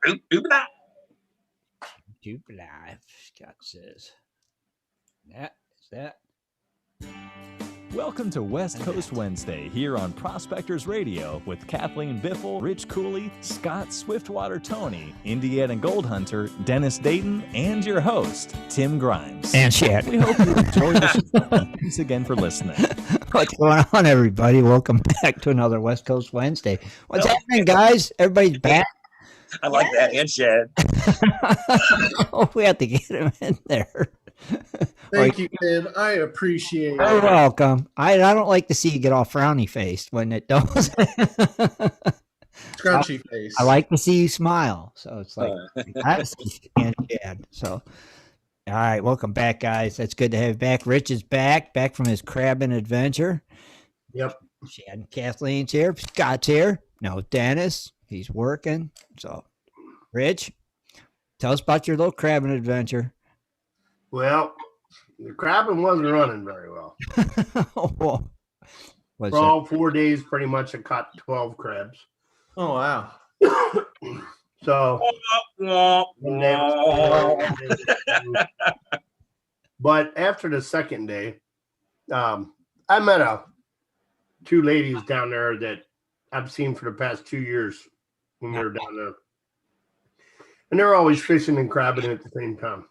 YouTube Live, Scott says. That is that. Welcome to West Coast Wednesday here on Prospectors Radio with Kathleen Biffle, Rich Cooley, Scott Swiftwater Tony, Indiana Gold Hunter, Dennis Dayton, and your host, Tim Grimes. And Chad. We hope you enjoy the show. Thanks again for listening. What's going on, everybody? Welcome back to another West Coast Wednesday. What's happening, guys? Everybody's back? I like that, and Chad. Oh, we have to get him in there. Thank you, Tim. I appreciate it. You're welcome. I don't like to see you get all frowny faced when it does. Scrunchy face. I like to see you smile. So it's like that's and Chad. So all right, welcome back, guys. That's good to have you back. Rich is back from his crabbing adventure. Yep. Chad and Kathleen's here. Scott's here. No, Dennis. He's working. So, Rich, tell us about your little crabbing adventure. Well, the crabbing wasn't running very well. For all 4 days, pretty much, I caught 12 crabs. Oh, wow. So, but after the second day, I met two ladies down there that I've seen for the past 2 years when we were down there. And they're always fishing and crabbing at the same time.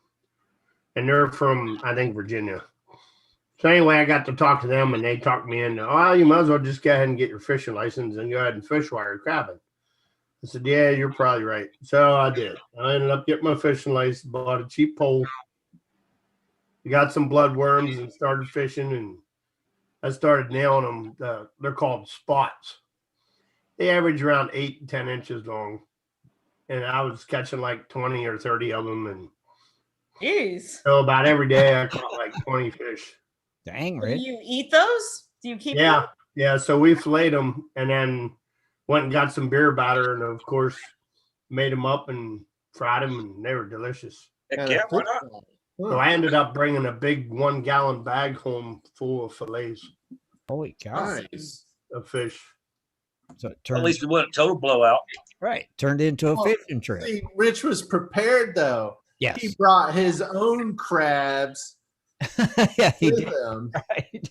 And they're from, I think, Virginia. So anyway, I got to talk to them, and they talked me into, oh, you might as well just go ahead and get your fishing license and go ahead and fish while you're crabbing. I said, yeah, you're probably right. So I did. I ended up getting my fishing license, bought a cheap pole, got some bloodworms, and started fishing. And I started nailing them. They're called spots. They average around 8 to 10 inches long. And I was catching like 20 or 30 of them. And jeez. So about every day I caught like 20 fish. Dang, Do Rich. you eat those? Do you keep Yeah. them? Yeah. So we filleted them and then went and got some beer batter and, of course, made them up and fried them, and they were delicious. Heck yeah, why not? So I ended up bringing a big 1 gallon bag home full of fillets Holy cow. nice. Of fish. So it At turned, least it wasn't a total blowout. right, turned into a Well, fishing trip. See, Rich was prepared, though. Yes. He brought his own crabs Yeah, he with did. him. Right.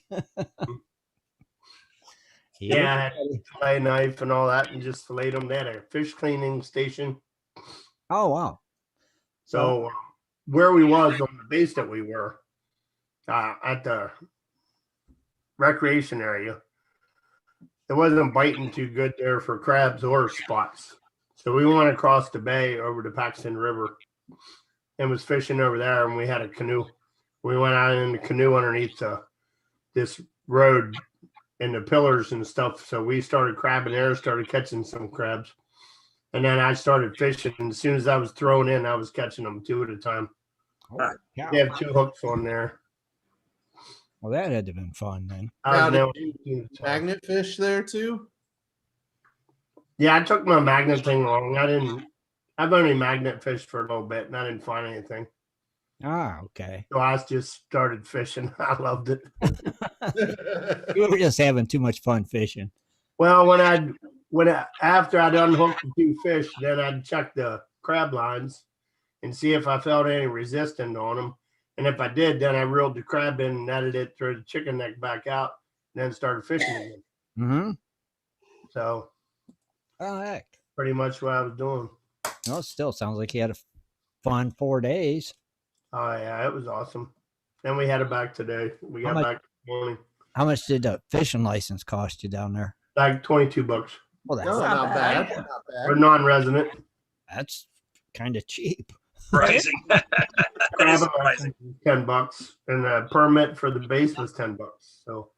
Yeah, I had a fillet knife and all that and just filleted them. They had a fish cleaning station. Oh, wow. So where we was on the base that we were at the recreation area, it wasn't biting too good there for crabs or spots. So we went across the bay over the Paxton River and was fishing over there, and we had a canoe. We went out in the canoe underneath this road and the pillars and stuff. So we started crabbing there, started catching some crabs. And then I started fishing. And as soon as I was thrown in, I was catching them 2 at a time. Holy cow. They have 2 hooks on there. Well, that had to have been fun then. I was Now, now- did you magnet fish there, too? Yeah, I took my magnet thing wrong. I've only magnet fished for a little bit and I didn't find anything. Ah, okay. So I just started fishing. I loved it. You were just having too much fun fishing. Well, after I'd unhooked the 2 fish, then I'd check the crab lines and see if I felt any resistance on them. And if I did, then I reeled the crab in and netted it, threw the chicken neck back out, and then started fishing again. Mm-hmm. So Oh, heck. pretty much what I was doing. Well, it still sounds like you had a fun 4 days. Oh yeah, it was awesome. Then we headed back today. We How got much- back this morning. How much did the fishing license cost you down there? Like $22 Well, that's, No, Not not bad. bad. Not for bad. non-resident. that's kind of cheap. Surprising. That is Crab surprising. license was $10, and the permit for the base was $10. So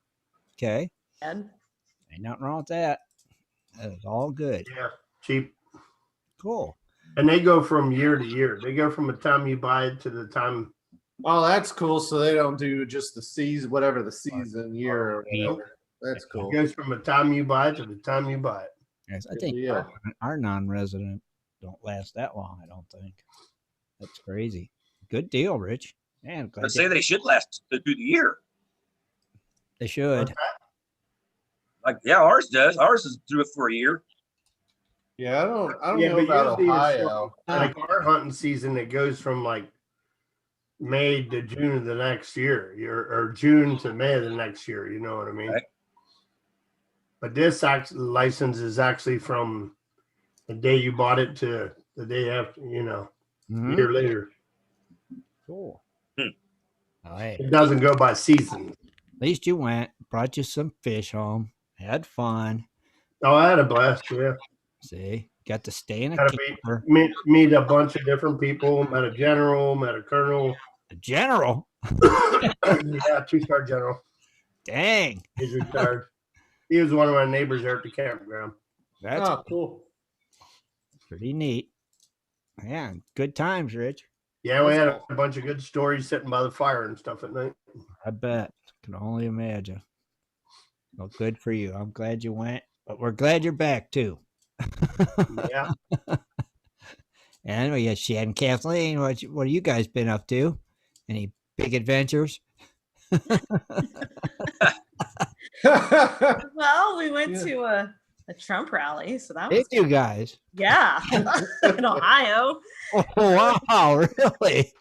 Okay. And Ain't nothing wrong with that. That is all good. yeah, cheap. Cool. And they go from year to year. They go from the time you buy it to the time. Oh, that's cool. So they don't do just the season, whatever the season, year, or whatever. That's cool. It goes from the time you buy it to the time you buy it. Yes, I Good think deal. our non-resident don't last that long. I don't think. That's crazy. Good deal, Rich. Man, glad I say they should last through the year. they should. Like, yeah, ours does. Ours is through it for a year. Yeah, I don't Yeah, know but about usually it's Ohio. like our hunting season, it goes from like May to June of the next year, or June to May of the next year. You know what I mean? Right. But this license is actually from the day you bought it to the day after. You know, a year later. Cool. Hmm. All right. It doesn't go by season. At least you went, brought you some fish home, had fun. Oh, I had a blast. Yeah, See, got to stay in a got to camper. meet a bunch of different people. Met a general, met a colonel. A general. Yeah, 2-star general. Dang. He's retired. He was one of my neighbors there at the campground. That's Cool. pretty neat. Yeah, good times, Rich. Yeah, we had a bunch of good stories sitting by the fire and stuff at night. I bet. Can only imagine. Well, good for you. I'm glad you went, but we're glad you're back too. Yeah. And we got Shad and Kathleen. What have you guys been up to? Any big adventures? Well, we went Yeah. to a Trump rally, so that Did was you guys? yeah in Ohio. Oh, wow, really?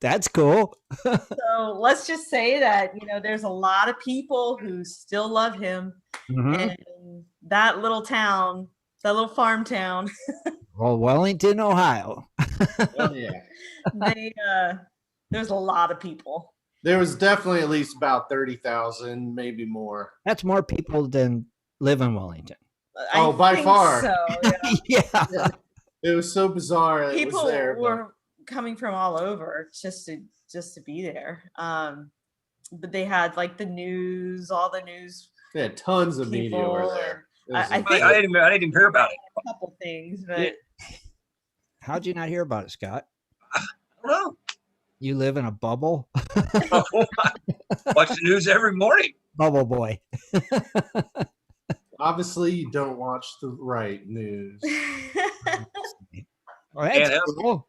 That's cool. So let's just say that there's a lot of people who still love him, Mhm. and that little town, that little farm town, Well, Wellington, Ohio. Oh, yeah. they there's a lot of people. There was definitely at least about 30,000, maybe more. That's more people than live in Wellington. Oh, by think far. So yeah. Yeah. It was so bizarre. It People was there, but were coming from all over just to be there. But they had like the news, all the news they had tons of media people. over there. It was I I, think- I didn't even hear about it. A couple things, but Yeah. How'd you not hear about it, Scott? I don't You live in a bubble? know. Watch the news every morning. Bubble boy. obviously you don't watch the right news. Well, that's Can't help cool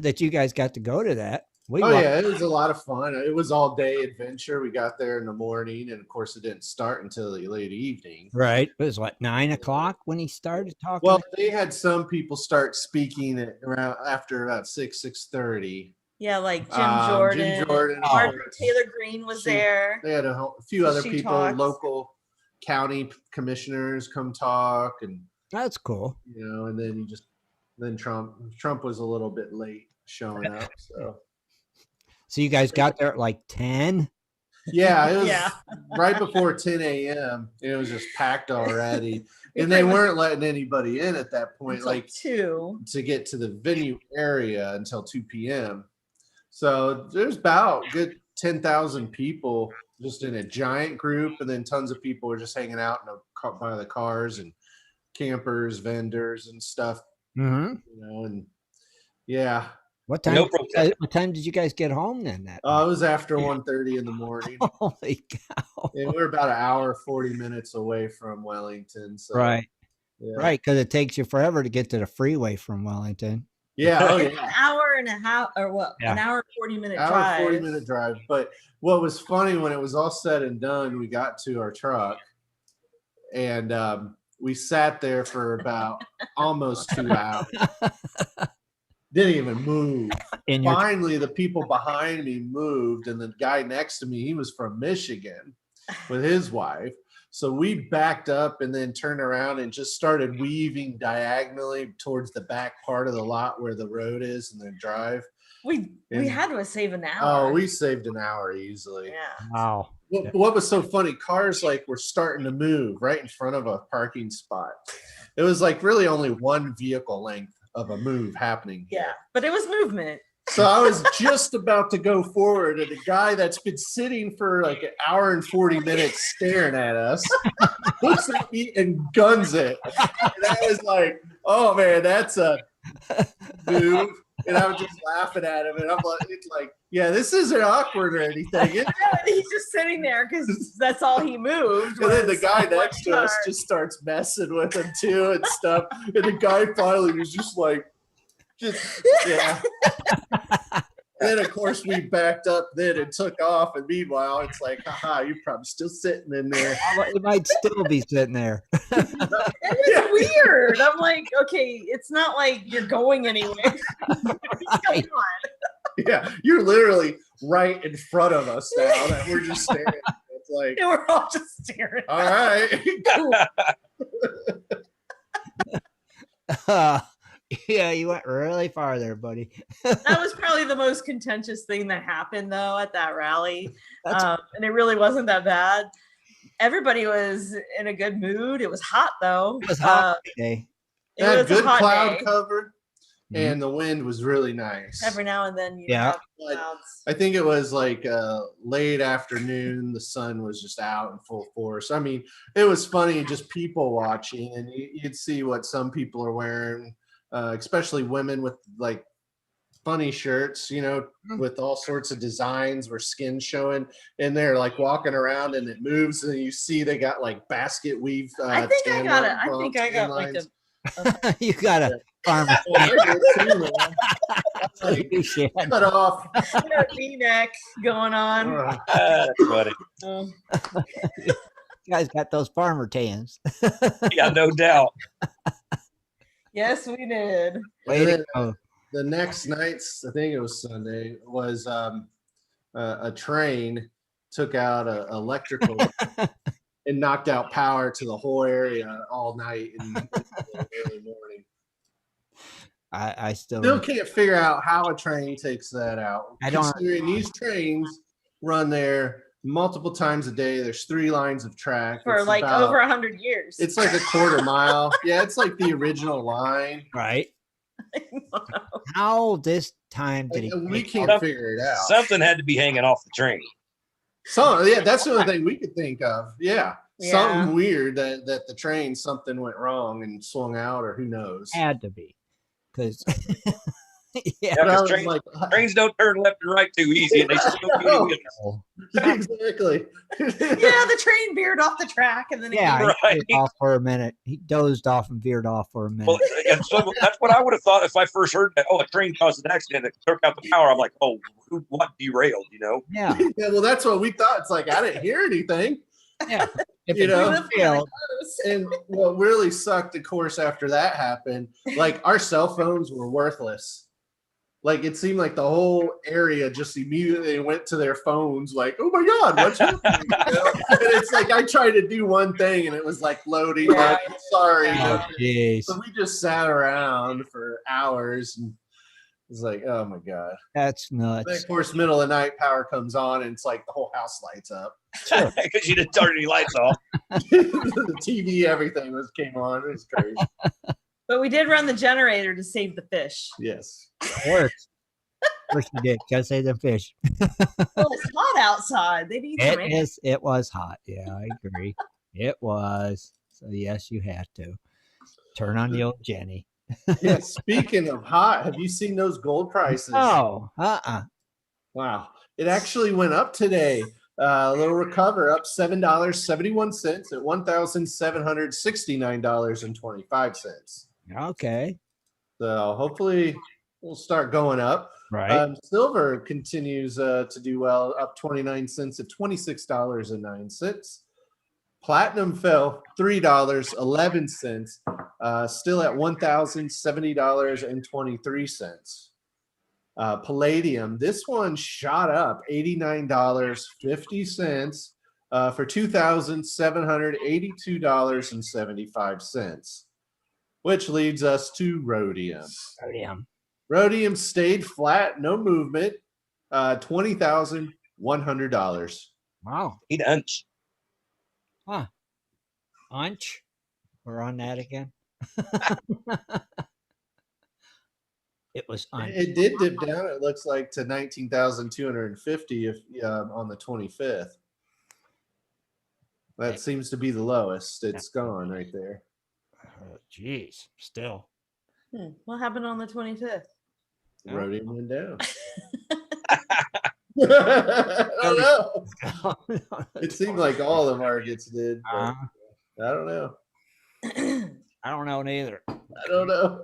that you guys got to go to that. We Oh wa- yeah, it was a lot of fun. It was all day adventure. We got there in the morning, and of course, it didn't start until the late evening. Right. It was what, 9 o'clock when he started talking? Well, they had some people start speaking at around after about 6:30. yeah, like Jim Jim Jordan. Jordan. Margaret Taylor Green was She- there. They had a few other She people, talks. local county commissioners, come talk, and That's cool. and then Trump was a little bit late showing up. So So you guys got there at like 10? yeah, it was Yeah. right before 10 a.m. It was just packed already, We and they pretty much- weren't letting anybody in at that point. Until Like 2. to get to the venue area until 2 p.m. So there's about good 10,000 people just in a giant group, and then tons of people were just hanging out by the cars and campers, vendors, and stuff. Mm-hmm. And yeah, What time? No protest. What time did you guys get home then? it was after 1:30 in the morning, Holy cow! and we're about an hour 40 minutes away from Wellington. So Right, yeah. right, because it takes you forever to get to the freeway from Wellington. Yeah, oh It's yeah. an hour and a half, or what? Yeah. An hour 40-minute Hour drive. 40-minute drive. But what was funny, when it was all said and done, we got to our truck, and we sat there for about almost 2 hours. Didn't even move. In your Finally, the people behind me moved, and the guy next to me, he was from Michigan with his wife. So we backed up and then turned around and just started weaving diagonally towards the back part of the lot where the road is and the drive. We And- had to save an hour. Oh, we saved an hour easily. yeah. wow. What was so funny, cars were starting to move right in front of a parking spot. It was really only one vehicle length of a move happening here. Yeah, but it was movement. So I was just about to go forward, and the guy that's been sitting for an hour and 40 minutes staring at us looks at me and guns it. And I was like, oh man, that's a move. And I was just laughing at him, and I'm like, yeah, this isn't awkward or anything. Yeah, he's just sitting there because that's all he moved. And then the was guy one next to us car. just starts messing with him too and stuff. And the guy finally was just yeah. then of course we backed up then and took off. And meanwhile, it's like, haha, you're probably still sitting in there. It might still be sitting there. It was weird. I'm like, okay, it's not like you're going anywhere. What's going on? Yeah, you're literally right in front of us now that we're just staring. It's like, And we're all just staring. all right. Cool. Yeah, you went really far there, buddy. That was probably the most contentious thing that happened though at that rally. And it really wasn't that bad. Everybody was in a good mood. It was hot though. It was hot today. It Had was good a hot cloud day. cover, and the wind was really nice. Every now and then you Yeah. have clouds. I think it was like late afternoon. The sun was just out in full force. I mean, it was funny just people watching, and you'd see what some people are wearing, especially women with like funny shirts, with all sorts of designs where skin showing, and they're like walking around and it moves, and you see they got like basket weave. I think I got it. I think I got like a You got a farmer. Cut off. V-neck going on. That's funny. Oh. You guys got those farmer tans. Yeah, no doubt. Yes, we did. Way to go. The next night's, I think it was Sunday, was a train took out a electrical and knocked out power to the whole area all night and early morning. I still Can't figure out how a train takes that out. I don't- Considering these trains run there multiple times a day. There's 3 lines of track. For It's like about- over 100 years. It's like a quarter mile. Yeah, it's like the original line. right. How this time did he? We take can't Some- figure it out. Something had to be hanging off the train. So yeah, that's the only thing we could think of. Yeah. Yeah. Something weird that the train, something went wrong and swung out, or who knows. Had to be, because yeah, Yeah, But I 'cause was trains, like, trains don't turn left and right too easy, and they still do No. it. exactly. Yeah, the train veered off the track and then it yeah, came Right. he veered off for a minute. He dozed off and veered off for a minute. Well, and so that's what I would have thought if I first heard that. Oh, a train caused an accident that took out the power. I'm like, oh, what derailed? Yeah, Yeah, well, that's what we thought. It's like I didn't hear anything. yeah. If You it know, didn't fail, And what really sucked, of course, after that happened, like our cell phones were worthless. Like it seemed like the whole area just immediately went to their phones, like, "Oh my God, what's happening?" You know? And it's like I tried to do one thing, and it was like loading. Yeah. Like, sorry. Yeah. oh jeez, So we just sat around for hours, and it's like, oh my God. that's And nuts. of course, middle of the night, power comes on, and it's like the whole house lights up. Because you didn't turn any lights off. The TV, everything came on. It was crazy. But we did run the generator to save the fish. Yes. Works. Of course you did. Gotta save them fish. Well, it's hot outside. They need some air. It was hot. Yeah, I agree. It was. So yes, you had to turn on the old Jenny. Yeah. Speaking of hot, have you seen those gold prices? Oh, Wow. It actually went up today. A little recover, up $7.71 at $1,769.25. okay. So hopefully we'll start going up. Right. Silver continues to do well, up 29 cents at $26.09. Platinum fell $3.11, still at $1,070.23. Palladium, this one shot up $89.50 for $2,782.75, which leads us to rhodium. Rhodium. Rhodium stayed flat, no movement, $20,100. Wow. Eat lunch. Unch. We're on that again. It was unch. It did dip down. It looks like to 19,250 if on the 25th. That seems to be the lowest. It's gone right there. Jeez. Still. What happened on the 25th? Rhodium went down. I don't know. It seemed like all the markets did. But I don't know. I don't know neither. I don't know.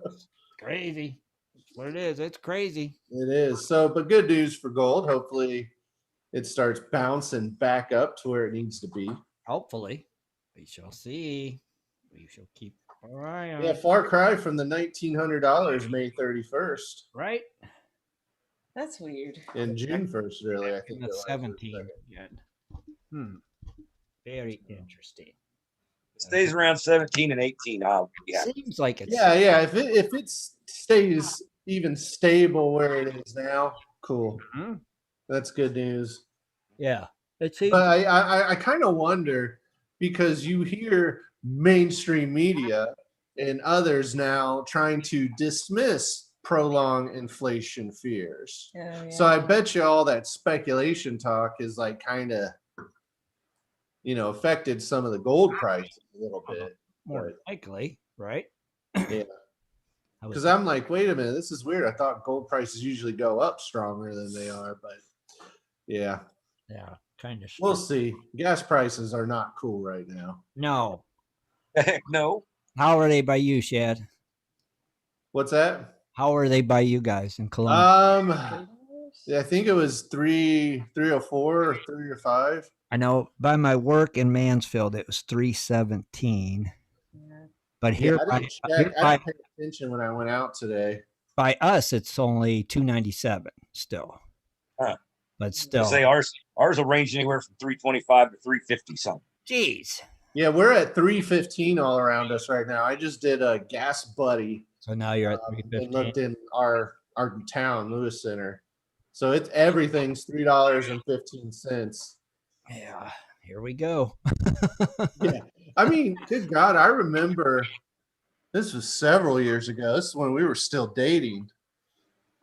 Crazy. what it is. It's crazy. It is. So, but good news for gold. Hopefully it starts bouncing back up to where it needs to be. Hopefully, we shall see. We shall keep our eye on. Yeah, far cry from the $1,900 May 31st. Right. That's weird. In June 1st, really. I In think the it was. 17 again. Very interesting. It stays around 17 and 18. Yeah. Seems like it's Yeah. If it stays even stable where it is now, cool. Mhm. That's good news. Yeah. It seems But I kind of wonder because you hear mainstream media and others now trying to dismiss prolonged inflation fears. Oh, yeah. So I bet you all that speculation talk is like kind of, affected some of the gold prices a little bit. more likely, right? Yeah. I was Because I'm like, wait a minute, this is weird. I thought gold prices usually go up stronger than they are, but yeah, yeah, kind of. we'll see. Gas prices are not cool right now. No. No. How are they by you, Shad? What's that? How are they by you guys in Columbus? Yeah, I think it was 304 or 305. I know by my work in Mansfield it was 317. Yeah. But here, I didn't check. I didn't pay attention when I went out today. by us it's only 297 still. Huh. But still. Say ours will range anywhere from 325 to 350 something. Jeez. Yeah, we're at 315 all around us right now. I just did a Gas Buddy. So now you're at And 315. looked in our town, Lewis Center. So it's everything's $3.15. Yeah, here we go. Yeah. I mean, good God, I remember this was several years ago. This is when we were still dating.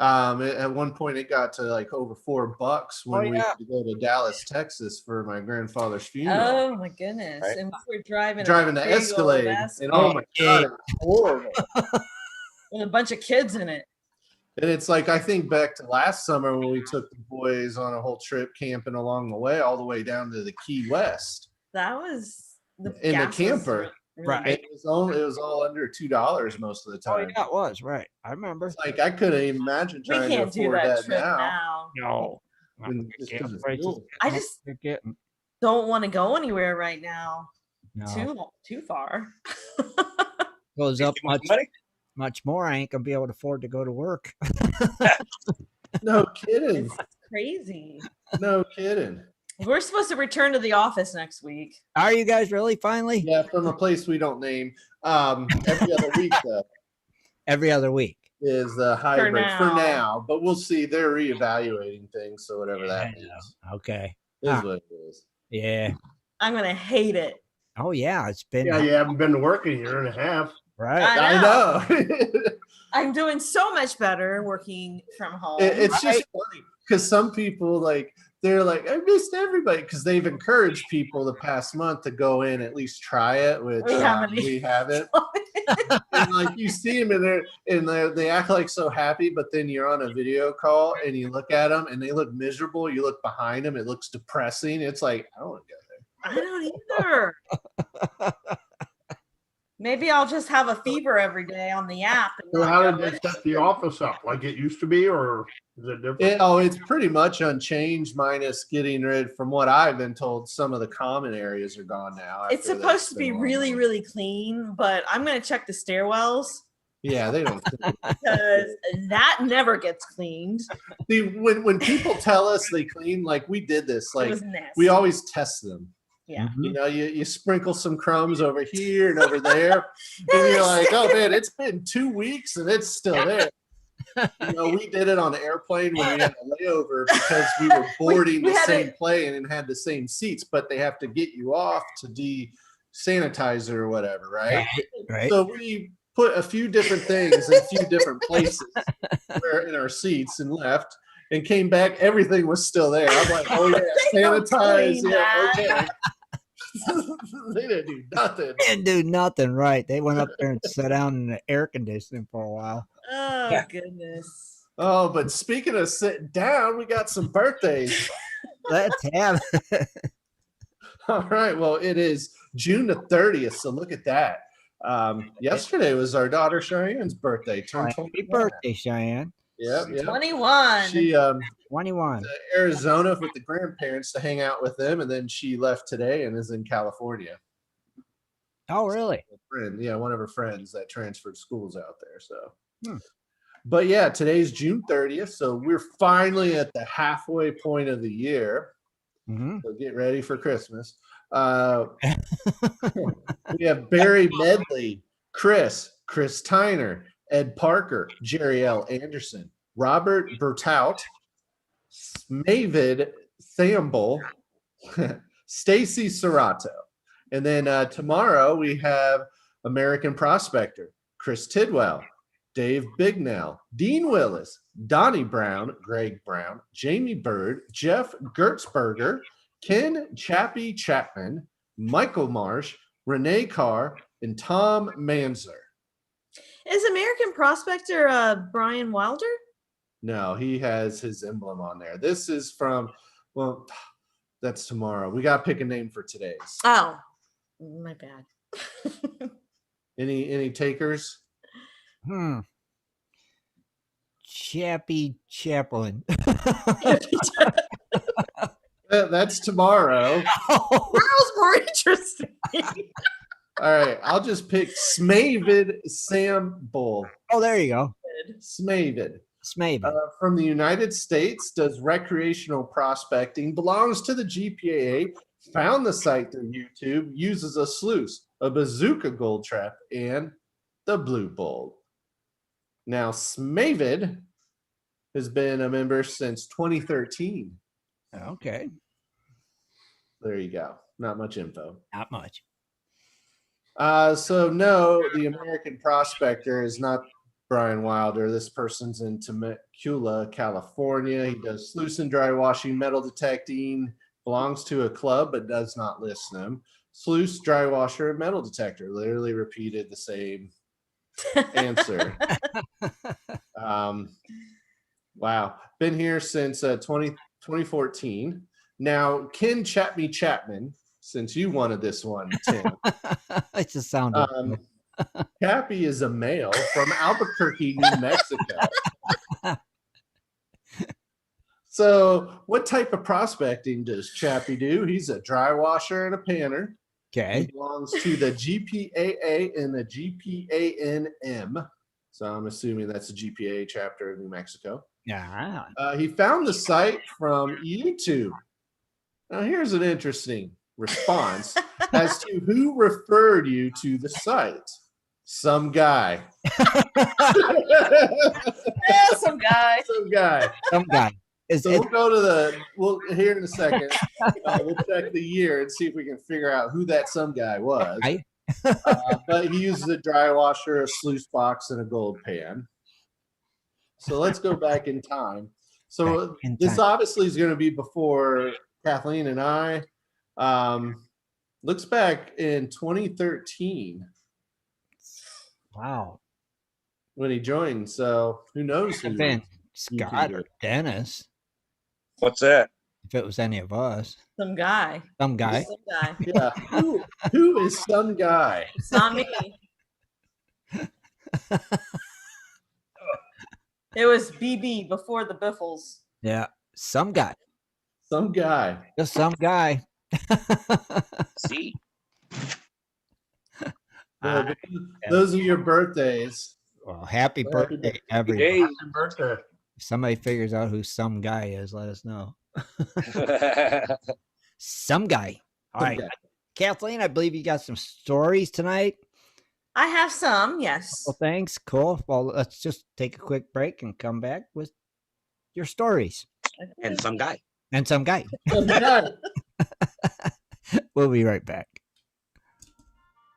At one point it got to like over $4 when we had to go to Dallas, Texas for my grandfather's funeral. Oh my goodness! Right. And we were driving Driving the a big old Escalade. Escalade And oh my God, it was horrible. with a bunch of kids in it. And it's like, I think back to last summer when we took the boys on a whole trip camping along the way, all the way down to the Key West. That was the In the gas was camper. really Right. big. It was all under $2 most of the Oh, time. yeah, it was, right. I remember. It's like I couldn't even imagine We trying to can't do afford that that trip now. now. No. When- just 'cause it's Prices fuel. I getting just- what they're getting. Don't want to go anywhere right now. No. Too far. Goes up Too much money? much more. I ain't gonna be able to afford to go to work. No kidding. It's crazy. No kidding. We're supposed to return to the office next week. Are you guys really finally? Yeah, from a place we don't name. Every other week though Every other week. is the hybrid for now. now, but we'll see. They're reevaluating things, so whatever that Yeah. means Okay. is Ah. what it is. Yeah. I'm gonna hate it. Oh yeah, it's been Yeah, you haven't been to work in a year and a half. right. I I know. I'm doing so much better working from home. It's just funny because some people they're like, I missed everybody because they've encouraged people the past month to go in at least try it, which We haven't. we haven't. And like you see them they act like so happy, but then you're on a video call and you look at them and they look miserable. You look behind them, it looks depressing. It's like I don't want to go there. I don't either. Maybe I'll just have a fever every day on the app. And So not how go did they in. set the office up? Like it used to be, or is it different? It's pretty much unchanged, minus getting rid. From what I've been told, some of the common areas are gone now. It's after supposed to they've be been really, long. really clean, but I'm gonna check the stairwells Yeah, they don't. because that never gets cleaned. See, when people tell us they clean, like we did this, It like was nasty. we always test them. Yeah. Mhm. You know, you sprinkle some crumbs over here and over there, and you're like, oh man, it's been 2 weeks and it's still there. You know, we did it on an airplane when we had a layover because we were boarding we the had same plane and had the same seats, but they have to get you off to de-sanitizer or whatever, right? Right. So we put a few different things in a few different places where in our seats and left and came back. Everything was still there. I'm like, oh yeah, They don't sanitize. clean Yeah, that. okay. They didn't do nothing. Didn't do nothing right. They went up there and sat down in the air conditioning for a while. Oh Yeah. goodness. Oh, but speaking of sitting down, we got some birthdays. Let's have All right. Well, it is June the 30th. So look at that. Yesterday was our daughter Cheyenne's birthday. Turned Happy 21. birthday, Cheyenne. Yep. 21. She 21. to Arizona with the grandparents to hang out with them, and then she left today and is in California. Oh, really? Yeah, one of her friends that transferred schools out there. So, Hmm. But yeah, today's June 30th, so we're finally at the halfway point of the year. Mm-hmm. So get ready for Christmas. We have Barry Medley, Chris Tyner, Ed Parker, Jerry L. Anderson, Robert Bertout, Mavid Thamble, Stacy Serrato. And then tomorrow we have American Prospector, Chris Tidwell, Dave Bignell, Dean Willis, Donnie Brown, Greg Brown, Jamie Bird, Jeff Gertzberger, Ken Chappie Chapman, Michael Marsh, Renee Carr, and Tom Manzer. Is American Prospector Brian Wilder? No, he has his emblem on there. This is from, well, that's tomorrow. We got to pick a name for today's. Oh, my bad. Any takers? Chappie Chaplin. That's tomorrow. That was more interesting. All right, I'll just pick Smavid Sam Bull. Oh, there you go. Smavid. From the United States, does recreational prospecting, belongs to the GPAA, found the site through YouTube, uses a sluice, a bazooka gold trap, and the Blue Bull. Now, Smavid has been a member since 2013. Okay. There you go. Not much info. Not much. So no, the American Prospector is not Brian Wilder. This person's in Temecula, California. He does sluice and dry washing, metal detecting, belongs to a club but does not list them. Sluice, dry washer, and metal detector. Literally repeated the same answer. Wow. Been here since 2014. Now, Ken Chapman, since you wanted this one, Tim. It just sounded. Cappy is a male from Albuquerque, New Mexico. So, what type of prospecting does Chappie do? He's a dry washer and a panner. Okay. He belongs to the GPAA and the GPANM. So, I'm assuming that's the GPAA chapter of New Mexico. Yeah. He found the site from YouTube. Now, here's an interesting response as to who referred you to the site. Some guy. Some guy. Some guy. Is So we'll go to we'll here in a second. We'll check the year and see if we can figure out who that some guy was. Right. But he uses a dry washer, a sluice box, and a gold pan. So let's go back in time. So this obviously is going to be before Kathleen and I. Looks back in 2013. Wow. When he joined. So who knows who been Scott or Dennis. What's that? If it was any of us. Some guy. Some guy. Yeah. Who is some guy? It's not me. It was BB before the Biffles. Yeah. Some guy. Some guy. Just some guy. See? Well, those are your birthdays. Well, happy birthday, everybody. Happy birthday. If somebody figures out who some guy is, let us know. Some guy. All right. Kathleen, I believe you got some stories tonight. I have some, yes. Well, thanks. Cool. Well, let's just take a quick break and come back with your stories. And some guy. And some guy. Some guy. We'll be right back.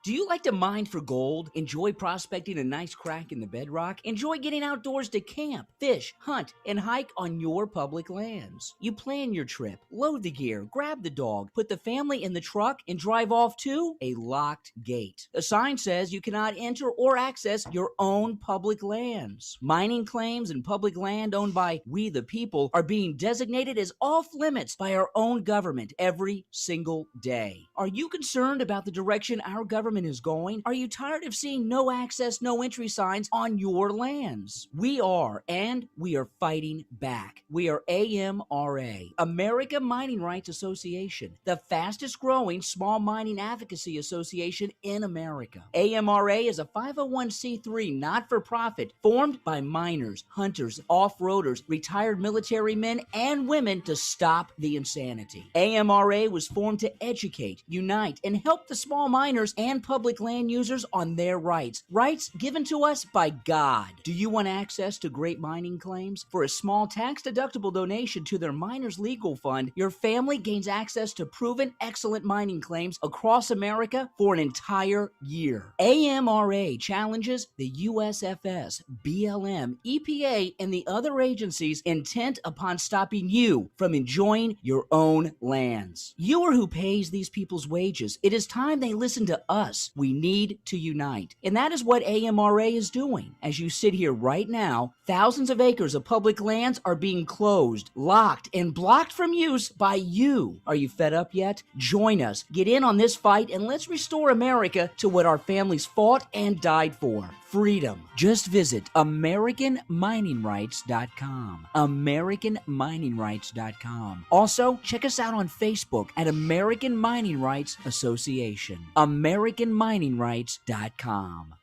Do you like to mine for gold? Enjoy prospecting a nice crack in the bedrock? Enjoy getting outdoors to camp, fish, hunt, and hike on your public lands? You plan your trip, load the gear, grab the dog, put the family in the truck, and drive off to a locked gate. A sign says you cannot enter or access your own public lands. Mining claims and public land owned by we the people are being designated as off limits by our own government every single day. Are you concerned about the direction our government government is going? Are you tired of seeing no access, no entry signs on your lands? We are, and we are fighting back. We are AMRA, America Mining Rights Association, the fastest growing small mining advocacy association in America. AMRA is a 501c3 not-for-profit formed by miners, hunters, off-roaders, retired military men, and women to stop the insanity. AMRA was formed to educate, unite, and help the small miners and public land users on their rights. Rights given to us by God. Do you want access to great mining claims? For a small tax-deductible donation to their Miners Legal Fund, your family gains access to proven excellent mining claims across America for an entire year. AMRA challenges the USFS, BLM, EPA, and the other agencies intent upon stopping you from enjoying your own lands. You are who pays these people's wages. It is time they listen to us. We need to unite. And that is what AMRA is doing. As you sit here right now, thousands of acres of public lands are being closed, locked, and blocked from use by you. Are you fed up yet? Join us. Get in on this fight and let's restore America to what our families fought and died for. Freedom. Just visit AmericanMiningRights.com. AmericanMiningRights.com. Also, check us out on Facebook at American Mining Rights Association. AmericanMiningRights.com.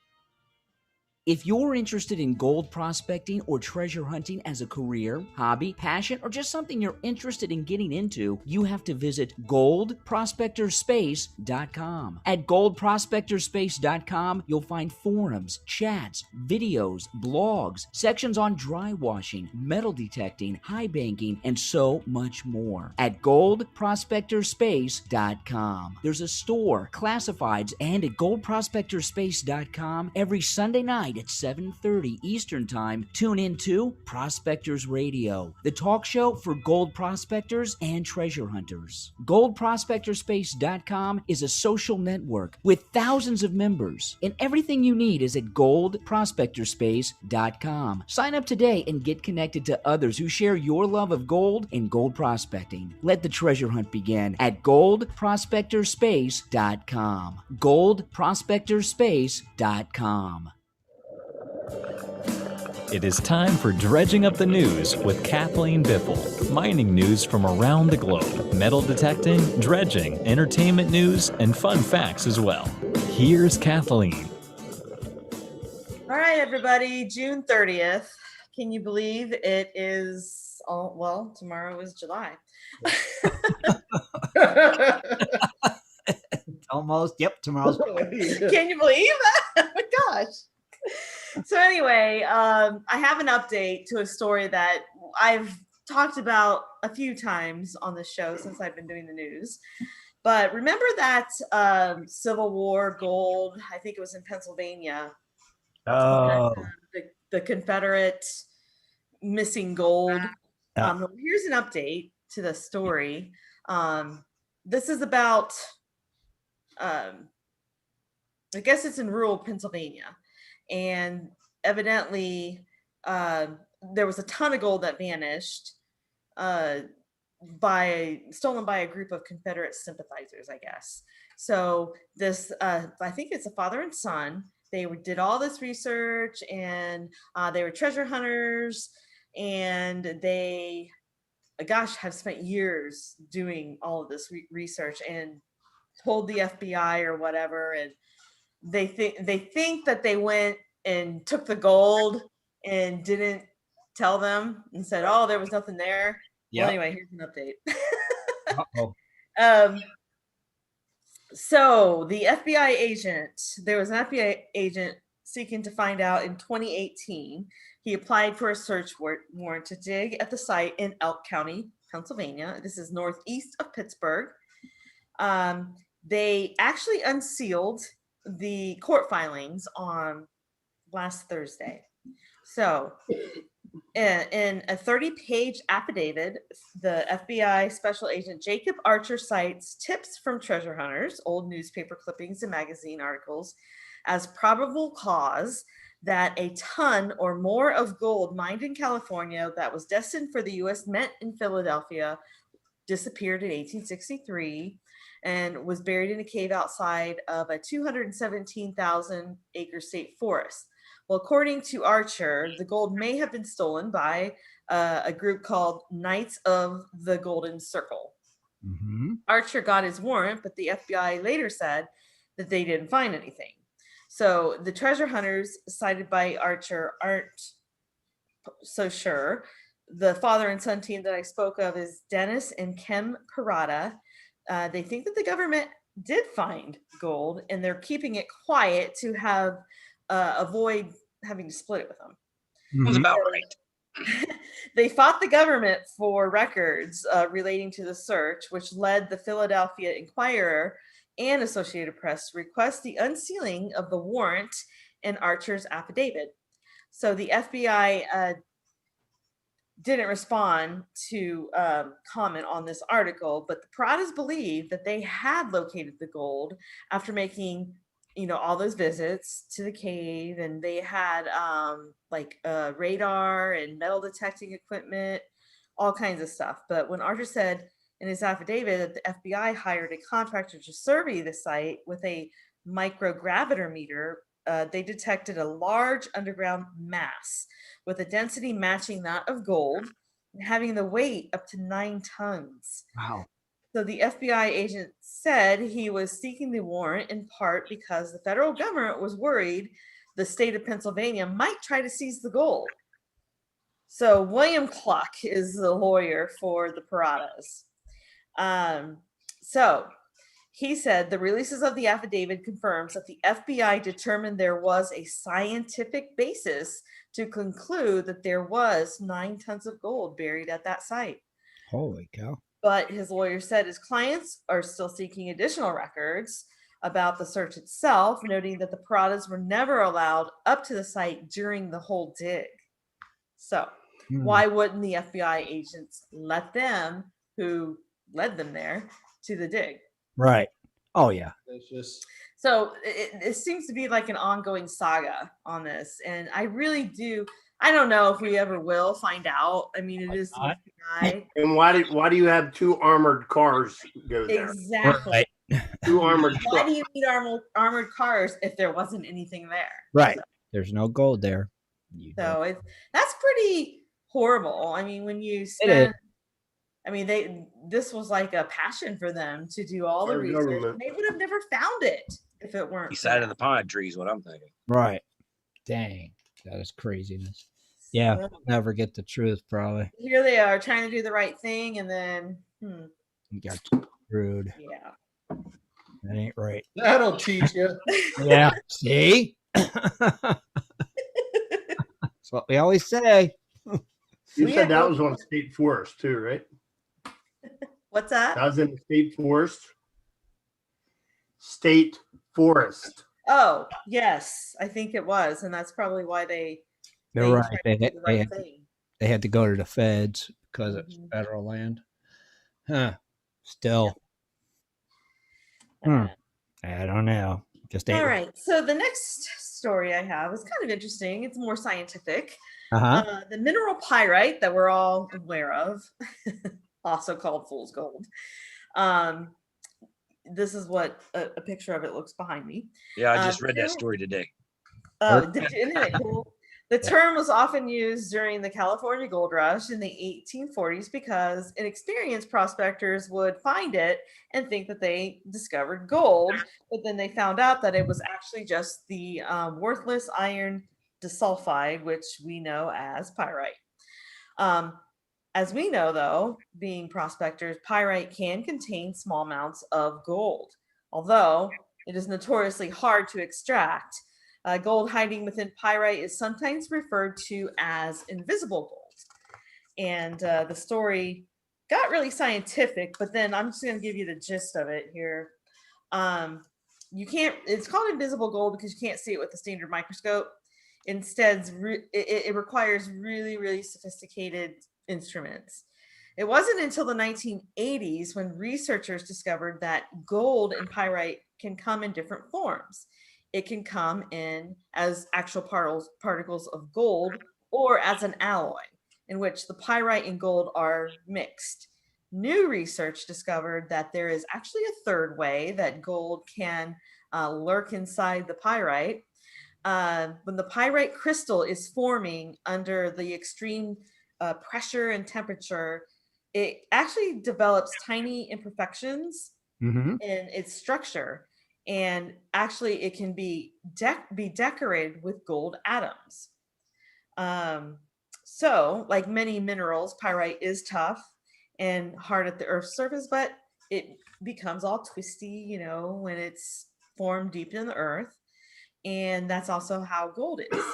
If you're interested in gold prospecting or treasure hunting as a career, hobby, passion, or just something you're interested in getting into, you have to visit goldprospectorspace.com. At goldprospectorspace.com, you'll find forums, chats, videos, blogs, sections on dry washing, metal detecting, high banking, and so much more. At goldprospectorspace.com. There's a store, classifieds, and at goldprospectorspace.com every Sunday night at 7:30 Eastern Time, tune in to Prospectors Radio, the talk show for gold prospectors and treasure hunters. GoldProspectorspace.com is a social network with thousands of members, and everything you need is at GoldProspectorspace.com. Sign up today and get connected to others who share your love of gold and gold prospecting. Let the treasure hunt begin at GoldProspectorspace.com. GoldProspectorspace.com. It is time for Dredging Up the News with Kathleen Biffle. Mining news from around the globe, metal detecting, dredging, entertainment news, and fun facts as well. Here's Kathleen. All right, everybody, June 30th. Can you believe it is, tomorrow is July. Almost. Yep, tomorrow's. Can you believe that? Oh my gosh. So anyway, I have an update to a story that I've talked about a few times on the show since I've been doing the news. But remember that Civil War gold, I think it was in Pennsylvania. Oh. The Confederate missing gold. Here's an update to the story. This is about, I guess it's in rural Pennsylvania. And evidently, there was a ton of gold that vanished, stolen by a group of Confederate sympathizers, I guess. So this, I think it's a father and son. They did all this research, and they were treasure hunters, and they, have spent years doing all of this research and told the FBI or whatever, and they think that they went and took the gold and didn't tell them and said, "Oh, there was nothing there." Yep. Well, anyway, here's an update. So the FBI agent, there was an FBI agent seeking to find out in 2018. He applied for a search warrant to dig at the site in Elk County, Pennsylvania. This is northeast of Pittsburgh. They actually unsealed the court filings on last Thursday. So in a 30-page affidavit, the FBI special agent Jacob Archer cites tips from treasure hunters, old newspaper clippings and magazine articles as probable cause that a ton or more of gold mined in California that was destined for the U.S. Mint in Philadelphia disappeared in 1863. and was buried in a cave outside of a 217,000 acre state forest. Well, according to Archer, the gold may have been stolen by a group called Knights of the Golden Circle. Mm-hmm. Archer got his warrant, but the FBI later said that they didn't find anything. So the treasure hunters cited by Archer aren't so sure. The father and son team that I spoke of is Dennis and Kim Parada. They think that the government did find gold, and they're keeping it quiet to have avoid having to split it with them. Sounds Mhm. about right. They fought the government for records relating to the search, which led the Philadelphia Inquirer and Associated Press to request the unsealing of the warrant and Archer's affidavit. So the FBI didn't respond to comment on this article, but the Paradas believe that they had located the gold after making, all those visits to the cave, and they had radar and metal detecting equipment, all kinds of stuff. But when Archer said in his affidavit that the FBI hired a contractor to survey the site with a microgravimeter meter, they detected a large underground mass with a density matching that of gold and having the weight up to 9 tons. Wow. So the FBI agent said he was seeking the warrant in part because the federal government was worried the state of Pennsylvania might try to seize the gold. So William Cluck is the lawyer for the Paradas. So he said the releases of the affidavit confirms that the FBI determined there was a scientific basis to conclude that there was 9 tons of gold buried at that site. Holy cow. But his lawyer said his clients are still seeking additional records about the search itself, noting that the Paradas were never allowed up to the site during the whole dig. So why wouldn't the FBI agents let them, who led them there, to the dig? Right. Oh, yeah. It's just So it seems to be like an ongoing saga on this. And I really do. I don't know if we ever will find out. I mean, it is the FBI. And why do you have 2 armored cars go there? Exactly. Right. 2 armored Why trucks. do you need armored cars if there wasn't anything there? Right. There's no gold there. So that's pretty horrible. I mean, when you is. spend, I mean, this was like a passion for them to do all the Our research. government. They would have never found it if it weren't. He for sat in them. the pine trees. What I'm thinking. Right. Dang. That is craziness. Yeah. So We'll never get the truth, probably. here they are trying to do the right thing, and then, You got screwed. yeah. That ain't right. that'll teach you. Yeah. See? That's what we always say. You We said had that no- was on state forest too, right? What's that? That was in the state forest. State forest. Oh, yes, I think it was, and that's probably why they They're tried right. to do the right thing. They had to go to the feds because it's Mhm. federal land. Huh. Still. Uh, I don't know. Just ain't All right. So the next story I have is kind of interesting. It's more scientific. Uh-huh. The mineral pyrite that we're all aware of, also called fool's gold. This is what a picture of it looks behind me. Yeah, I just read that yeah. story today. Oh, isn't it cool? The term was often used during the California gold rush in the 1840s because inexperienced prospectors would find it and think that they discovered gold, but then they found out that it was actually just the worthless iron disulfide, which we know as pyrite. As we know, though, being prospectors, pyrite can contain small amounts of gold, although it is notoriously hard to extract. Gold hiding within pyrite is sometimes referred to as invisible gold. And the story got really scientific, but then I'm just going to give you the gist of it here. It's called invisible gold because you can't see it with a standard microscope. Instead, it requires really, really sophisticated instruments. It wasn't until the 1980s when researchers discovered that gold and pyrite can come in different forms. It can come in as actual particles of gold or as an alloy in which the pyrite and gold are mixed. new research discovered that there is actually a third way that gold can lurk inside the pyrite. When the pyrite crystal is forming under the extreme pressure and temperature, it actually develops tiny imperfections Mm-hmm. in its structure, and actually it can be decorated with gold atoms. So, like many minerals, pyrite is tough and hard at the Earth's surface, but it becomes all twisty, when it's formed deep in the Earth. And that's also how gold is,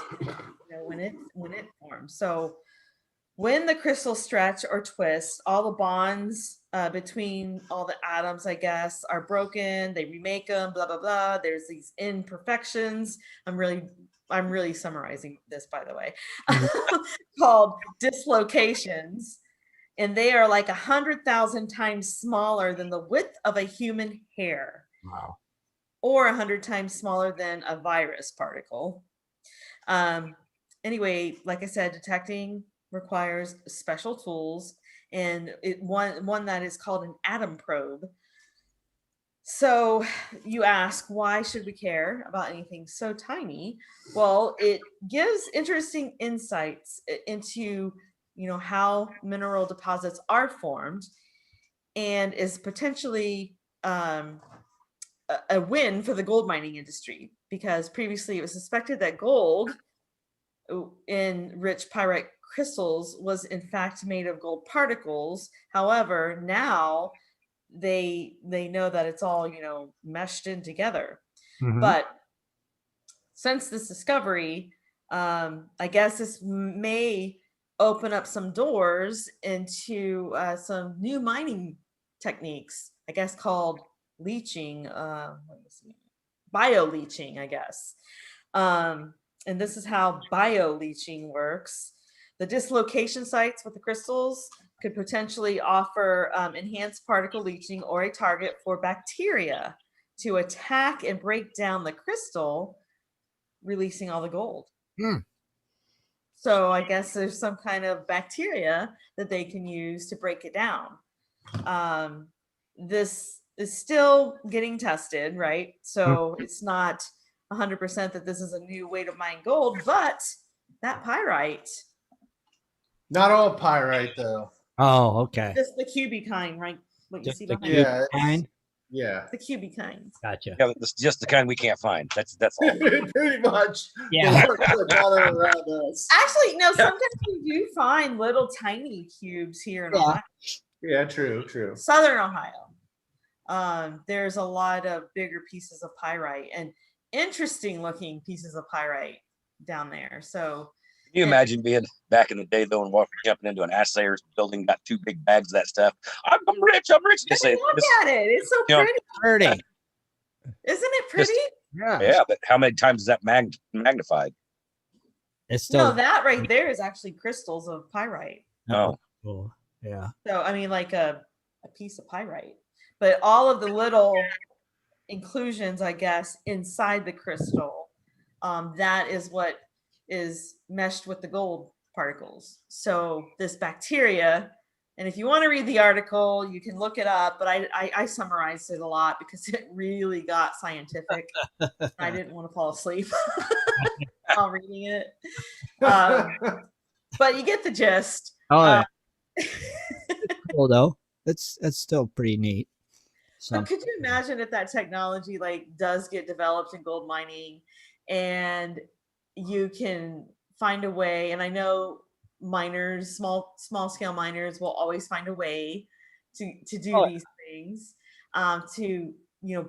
when it forms. So, when the crystals stretch or twist, all the bonds between all the atoms, I guess, are broken. They remake them, blah blah blah. There's these imperfections. I'm really summarizing this, by the way, called dislocations, and they are like 100,000 times smaller than the width of a human hair. Wow. Or 100 times smaller than a virus particle. Anyway, like I said, detecting requires special tools, and one that is called an atom probe. So you ask, why should we care about anything so tiny? Well, it gives interesting insights into how mineral deposits are formed, and is potentially a win for the gold mining industry, because previously it was suspected that gold in rich pyrite crystals was in fact made of gold particles. However, now they know that it's all meshed in together. Mm-hmm. But since this discovery, I guess this may open up some doors into some new mining techniques, I guess, called leaching, bio-leaching, I guess. And this is how bio-leaching works. The dislocation sites with the crystals could potentially offer enhanced particle leaching, or a target for bacteria to attack and break down the crystal, releasing all the gold. So I guess there's some kind of bacteria that they can use to break it down. This is still getting tested, right? So it's not 100% that this is a new way to mine gold, but that pyrite. Not all pyrite, though. Oh, okay. Just the cubic kind, right? What you Just see the behind Yeah, kind. Yeah. the cubic kind. Gotcha. Yeah, it's just the kind we can't find. That's all. Pretty much. Yeah. Around us. Actually, no, sometimes we do find little tiny cubes here in Ohio. Yeah, true. Southern Ohio. There's a lot of bigger pieces of pyrite and interesting looking pieces of pyrite down there. So Can you imagine being back in the day though, and jumping into an assayer's building, got 2 big bags of that stuff? I'm rich. They say, look at it. It's so pretty. Pretty. Isn't it pretty? Yeah. yeah, but how many times is that magnified? It's still No, that right there is actually crystals of pyrite. Oh, cool. Yeah. So I mean, like a piece of pyrite, but all of the little inclusions, I guess, inside the crystal, that is what is meshed with the gold particles. So this bacteria, and if you want to read the article, you can look it up, but I summarized it a lot because it really got scientific. I didn't want to fall asleep while reading it. But you get the gist. Oh, yeah. Cool though. That's still pretty neat. So could you imagine if that technology does get developed in gold mining, and you can find a way, and I know miners, small scale miners will always find a way to do these things, to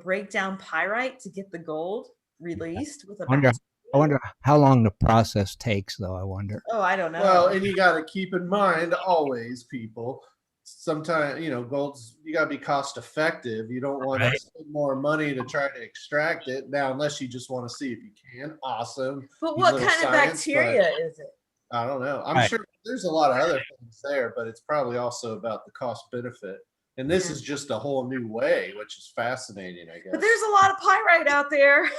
break down pyrite to get the gold released with a I wonder how long the process takes, though. I wonder. Oh, I don't know. Well, and you got to keep in mind always, people, sometimes, gold's, you got to be cost effective. You don't want to spend more money to try to extract it. Now, unless you just want to see if you can. Awesome. But what kind of bacteria is it? I don't know. I'm sure there's a lot of other things there, but it's probably also about the cost benefit. And this is just a whole new way, which is fascinating, I guess. But there's a lot of pyrite out there.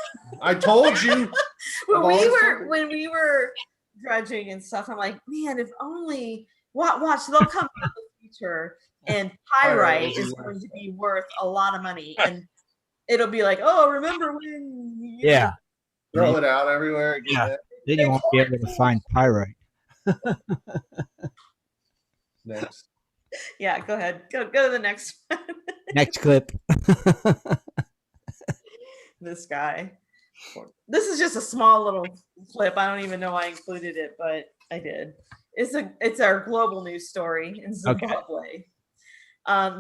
I told you. when we were dredging and stuff, I'm like, man, if only watch, they'll come out in the future, and pyrite is going to be worth a lot of money, and it'll be like, oh, remember when? Yeah. Throw it out everywhere. Yeah. Then you won't be able to find pyrite. Next. Yeah, go ahead. Go to the next one. Next clip. This guy. This is just a small little clip. I don't even know I included it, but I did. It's our global news story in Zimbabwe.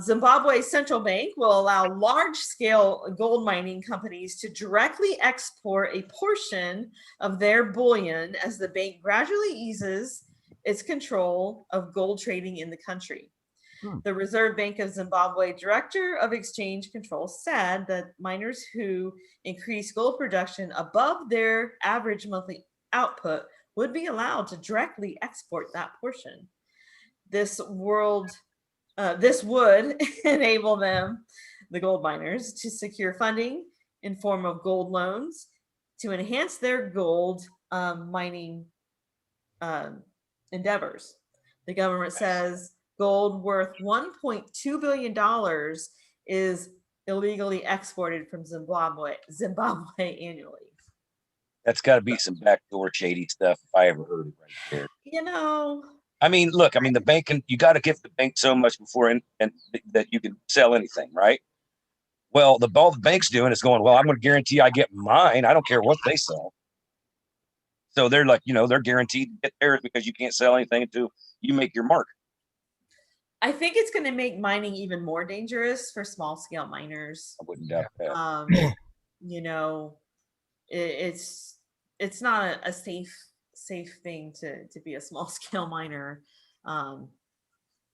Zimbabwe's central bank will allow large-scale gold mining companies to directly export a portion of their bullion as the bank gradually eases its control of gold trading in the country. The Reserve Bank of Zimbabwe Director of Exchange Control said that miners who increase gold production above their average monthly output would be allowed to directly export that portion. This would enable them, the gold miners, to secure funding in form of gold loans to enhance their gold mining endeavors. The government says gold worth $1.2 billion is illegally exported from Zimbabwe annually. That's got to be some backdoor shady stuff if I ever heard it right there. You know, I mean, look, I mean, the bank you got to give the bank so much before and that you can sell anything, right? Well, all the bank's doing is going, well, I'm going to guarantee I get mine. I don't care what they sell. So they're like, they're guaranteed to get theirs because you can't sell anything until you make your mark. I think it's going to make mining even more dangerous for small scale miners. I wouldn't doubt that. It's not a safe thing to be a small scale miner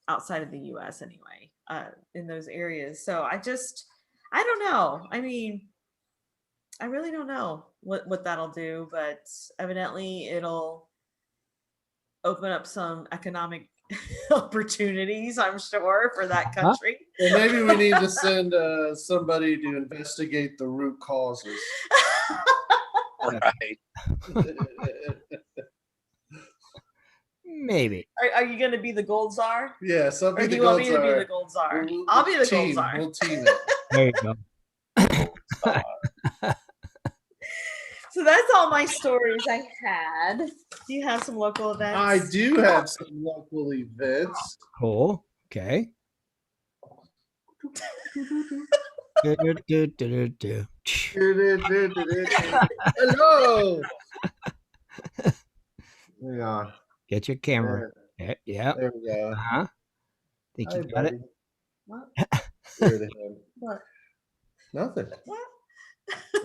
outside of the US anyway, in those areas. So I don't know. I mean, I really don't know what that'll do, but evidently it'll open up some economic opportunities, I'm sure, for that country. Well, maybe we need to send somebody to investigate the root causes. Right. Maybe. Are you going to be the gold czar? Yeah, something. Or do you want me to be the gold czar? I'll be the gold czar. We'll team it. There you go. So that's all my stories I had. Do you have some local events? I do have some local events. Cool. Okay. Hello. Hang on. Get your camera. Yeah. There we go. Uh-huh. Think you got it? What? What? Nothing. What?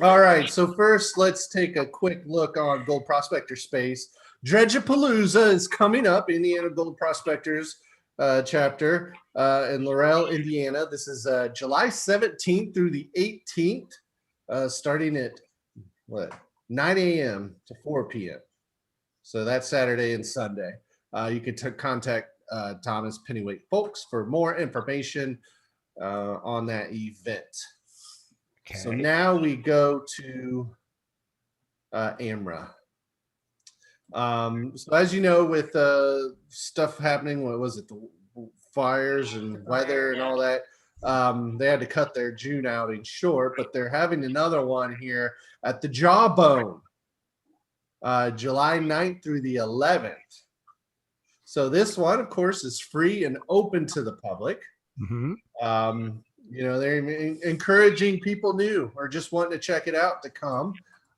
All right. So first, let's take a quick look on Gold Prospector Space. Dredgepalooza is coming up. Indiana Gold Prospectors chapter in Laurel, Indiana. This is July 17th through the 18th, starting at 9 a.m. to 4 p.m. So that's Saturday and Sunday. You can contact Thomas Pennyweight Folks for more information on that event. Okay. So now we go to AMRA. So as you know, with stuff happening, what was it, the fires and weather and all that, they had to cut their June outing short, but they're having another one here at the Jawbone, July 9th through the 11th. So this one, of course, is free and open to the public. Mm-hmm. They're encouraging people new or just wanting to check it out to come,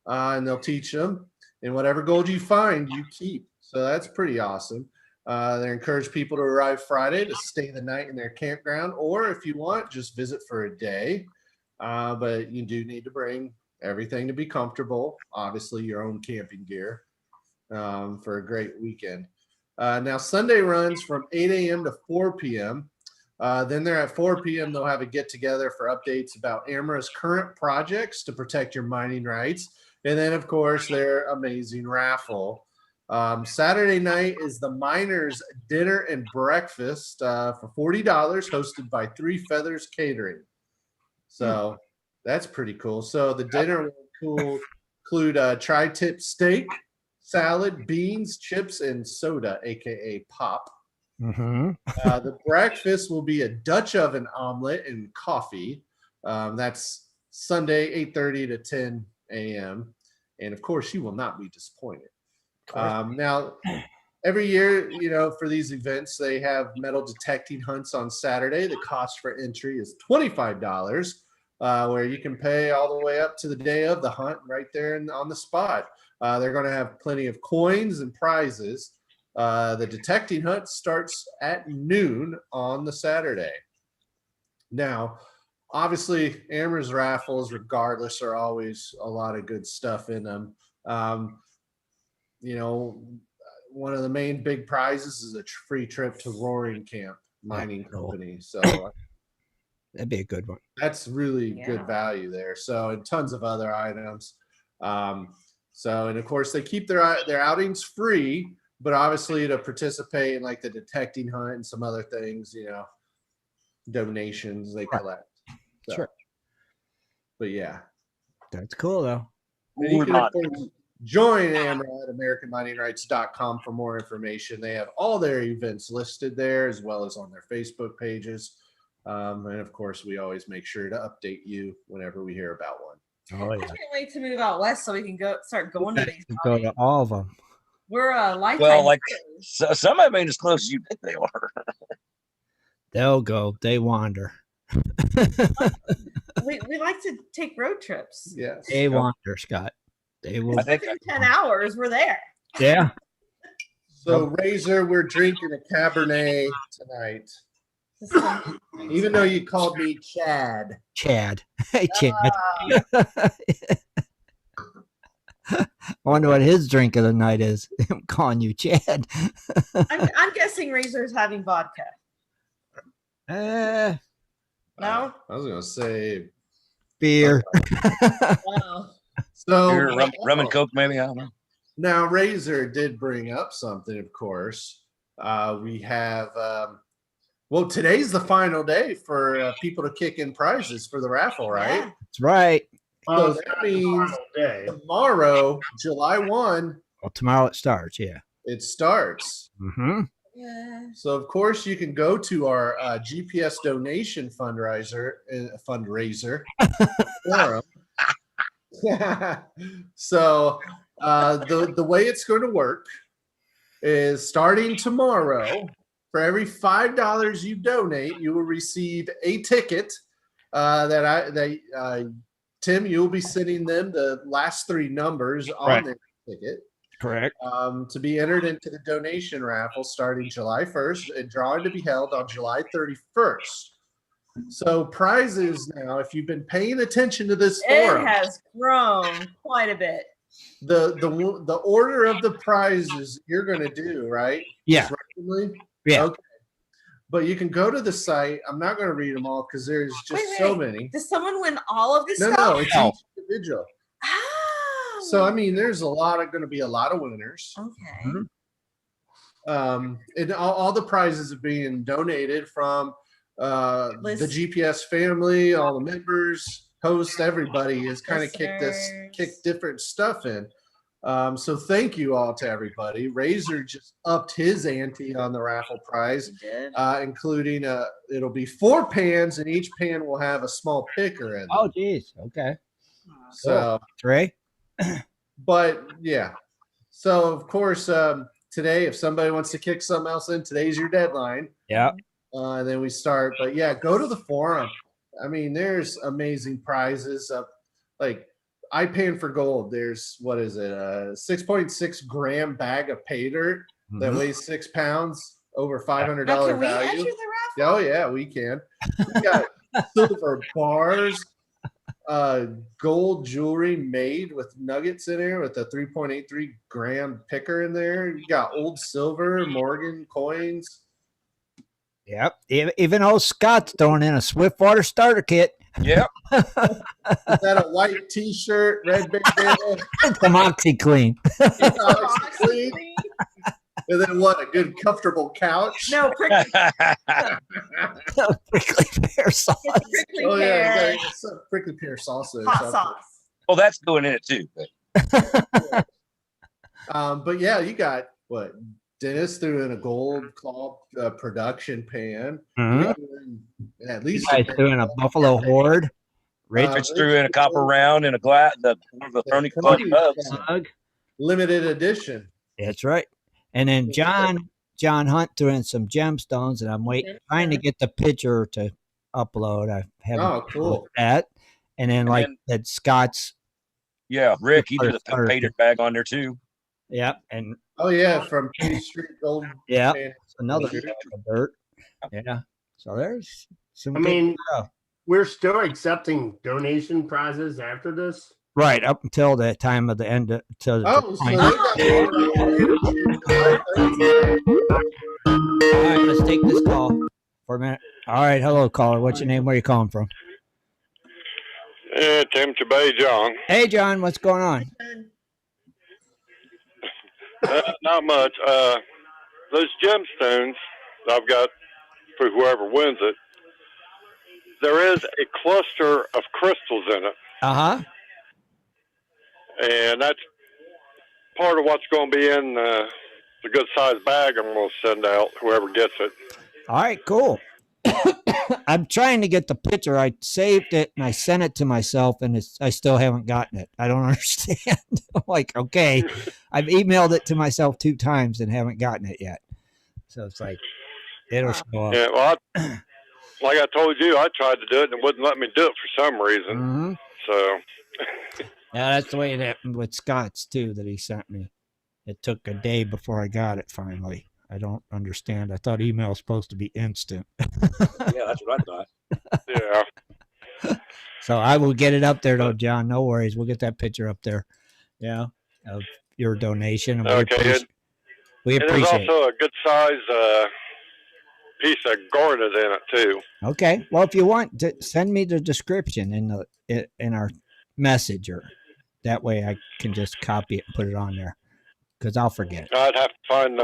and they'll teach them. And whatever gold you find, you keep. So that's pretty awesome. They encourage people to arrive Friday to stay the night in their campground, or if you want, just visit for a day. But you do need to bring everything to be comfortable. Obviously, your own camping gear for a great weekend. Now, Sunday runs from 8 a.m. to 4 p.m. Then they're at 4 p.m. They'll have a get-together for updates about AMRA's current projects to protect your mining rights. And then, of course, their amazing raffle. Saturday night is the Miners Dinner and Breakfast for $40, hosted by Three Feathers Catering. So that's pretty cool. So the dinner will include tri-tip steak, salad, beans, chips, and soda, a.k.a. pop. Mm-hmm. The breakfast will be a Dutch oven omelet and coffee. That's Sunday, 8:30 to 10 a.m. And of course, you will not be disappointed. Now, every year, for these events, they have metal detecting hunts on Saturday. The cost for entry is $25, where you can pay all the way up to the day of the hunt right there on the spot. They're going to have plenty of coins and prizes. The detecting hunt starts at noon on the Saturday. Now, obviously, Amherst raffles, regardless, are always a lot of good stuff in them. One of the main big prizes is a free trip to Roaring Camp Mining Company. So that'd be a good one. That's really good value there. So, and tons of other items. And of course, they keep their outings free, but obviously to participate in like the detecting hunt and some other things, donations they collect. So, Sure. But yeah, that's cool though. And you can, of course, join AMRA at AmericanMiningRights.com for more information. They have all their events listed there, as well as on their Facebook pages. And of course, we always make sure to update you whenever we hear about one. Oh I can't wait to move out west so we can start going to these. Go to all of them. We're a lifetime. Well, like some of them ain't as close as you think they are. They'll go. They wander. we like to take road trips. Yes. They wander, Scott. They will. I think in 10 hours, we're there. Yeah. So, Razor, we're drinking a Cabernet tonight. Even though you called me Chad. Chad. Hey, Chad. I wonder what his drink of the night is. I'm calling you Chad. I'm guessing Razor's having vodka. No? I was going to say beer. Wow. So beer, rum and Coke, maybe. I don't know. Now, Razor did bring up something, of course. We have, today's the final day for people to kick in prizes for the raffle, right? That's right. So that means tomorrow, July 1. Well, tomorrow it starts, yeah. It starts. Mm-hmm. Yeah. So, of course, you can go to our GPS donation fundraiser forum. So, the way it's going to work is starting tomorrow, for every $5 you donate, you will receive a ticket Tim, you'll be sending them the last three numbers on their ticket. Correct. To be entered into the donation raffle starting July 1st and drawing to be held on July 31st. So prizes now, if you've been paying attention to this forum, it has grown quite a bit. The order of the prizes you're going to do, right? Yeah. Yeah. Okay. But you can go to the site. I'm not going to read them all because there's just so many. Does someone win all of this stuff? No, it's each individual. Oh. So I mean, there's going to be a lot of winners. Okay. Mm-hmm. And all the prizes are being donated from the GPS family, all the members, hosts, everybody has kind of kicked different stuff in. So thank you all to everybody. Razor just upped his ante on the raffle prize, including it'll be 4 pans, and each pan will have a small picker in them. Oh, geez. Okay. So 3. But yeah. So of course, today, if somebody wants to kick something else in, today's your deadline. Yeah. And then we start. But yeah, go to the forum. I mean, there's amazing prizes. Like iPan for gold. There's what is it? A 6.6 gram bag of pay dirt that weighs 6 pounds, over $500 can we value. enter the raffle? Oh yeah, we can. We got silver bars, gold jewelry made with nuggets in there with a 3.83 gram picker in there. You got old silver, Morgan coins. Yep. Even old Scott's throwing in a Swiftwater starter kit. Yep. Is that a white T-shirt, red bandana? Some OxyClean. OxyClean. And then what? A good, comfortable couch? No, prickly pear sauce. prickly Oh yeah, pear. some prickly pear sauce. Hot sauce. Well, that's going in it too. But But yeah, you got what? Dennis threw in a gold claw production pan. Mhm. We got at least You guys doing a Buffalo Horde. Rich Rich threw in a copper round and a glass, the Tony Club Tony Cubs. Slug. limited edition. That's right. And then John Hunt threw in some gemstones, and I'm trying to get the picture to upload. I haven't. Oh, cool. That. And then that Scott's. Yeah, Rick, he threw the painted bag on there too. Yep. And Oh yeah, from K Street Gold. yeah, Pan. another dirt. Yeah. So there's some. I mean, we're still accepting donation prizes after this. Right up until the time of the end. Until Oh, so they all right, let's take this call for a minute. All right, hello, caller. What's your name? Where are you calling from? Tim Chabay, John. Hey, John. What's going on? Not much. Those gemstones I've got for whoever wins it, there is a cluster of crystals in it. Uh-huh. And that's part of what's going to be in the good-sized bag I'm going to send out, whoever gets it. All right, cool. I'm trying to get the picture. I saved it and I sent it to myself, and I still haven't gotten it. I don't understand. I'm like, okay, I've emailed it to myself 2 times and haven't gotten it yet. So it's like, it'll show up. Yeah, well, like I told you, I tried to do it and it wouldn't let me do it for some reason. Mm-hmm. So. Yeah, that's the way it happened with Scott's too, that he sent me. It took a day before I got it finally. I don't understand. I thought email was supposed to be instant. Yeah, that's what I thought. Yeah. So I will get it up there though, John. No worries. We'll get that picture up there. Yeah, of your donation. And we appreciate there's also a good size piece of garnet in it too. Okay. Well, if you want to send me the description in our message, or that way I can just copy it and put it on there, because I'll forget. I'd have to find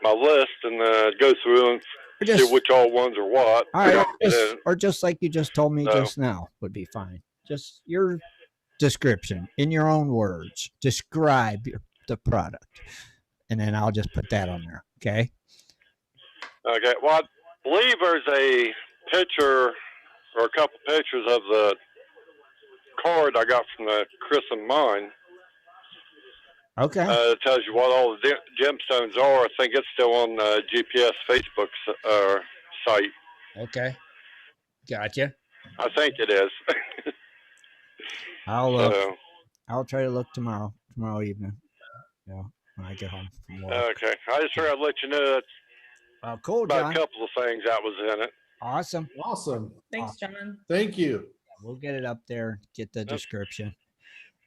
my list and go through and see which all ones are what. All right. Or just like you just told me just now would be fine. Just your description in your own words. Describe the product, and then I'll just put that on there. Okay. Okay. Well, I believe there's a picture or a couple pictures of the card I got from the Chris and mine. Okay. It tells you what all the gemstones are. I think it's still on GPS Facebook site. Okay. Gotcha. I think it is. I'll look. I'll try to look tomorrow evening. Yeah, when I get home from work. Okay. I just figured I'd let you know that's cool, about John. a couple of things that was in it. Awesome. Thanks, John. Thank you. We'll get it up there, get the description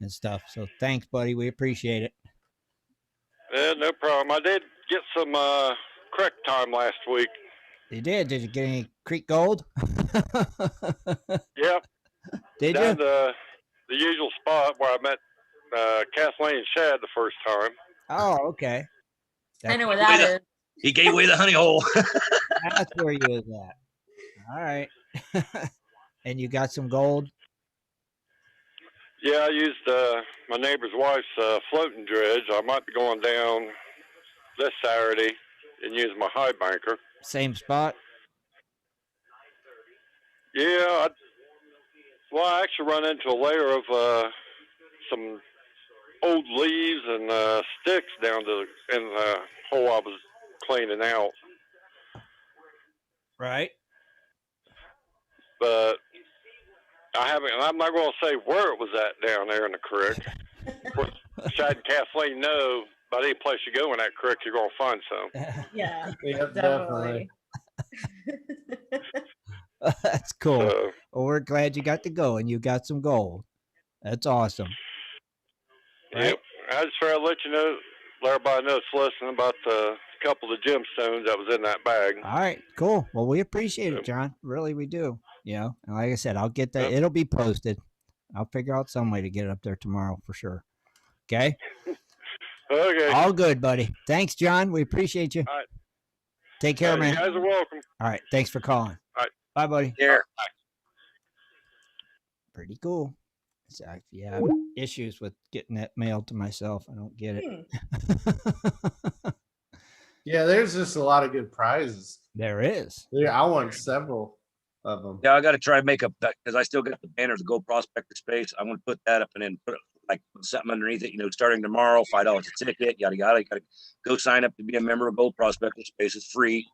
and stuff. So thanks, buddy. We appreciate it. Yeah, no problem. I did get some creek time last week. You did? Did you get any creek gold? Yep. Did Down you? the usual spot where I met Kathleen and Shad the first time. Oh, okay. I know where that is. He gave away the honey hole. That's where you is at. All right. And you got some gold? Yeah, I used my neighbor's wife's floating dredge. I might be going down this Saturday and use my high banker. Same spot? Yeah. I actually run into a layer of some old leaves and sticks down in the hole I was cleaning out. Right. But I'm not going to say where it was at down there in the creek. Shad and Kathleen know about any place you go in that creek, you're going to find some. Yeah, Yep, definitely. That's cool. So, Well, we're glad you got to go and you got some gold. That's awesome. Right? yep. I just try to let you know, let everybody know that's listening about the couple of gemstones that was in that bag. All right, cool. Well, we appreciate it, John. Really, we do. You know, and like I said, I'll get that. It'll be posted. I'll figure out some way to get it up there tomorrow for sure. Okay? Okay. All good, buddy. Thanks, John. We appreciate you. All right. Take care, man. You guys are welcome. All right. Thanks for calling. All right. Bye, buddy. Yeah. Pretty cool. So, yeah, I have issues with getting that mailed to myself. I don't get it. Yeah, there's just a lot of good prizes. There is. Yeah, I want several of them. Yeah, I got to try to make up that because I still got the banner, the Gold Prospector Space. I'm going to put that up and then put something underneath it. Starting tomorrow, $5 a ticket. Yada yada. You got to go sign up to be a member of Gold Prospector Space. It's free,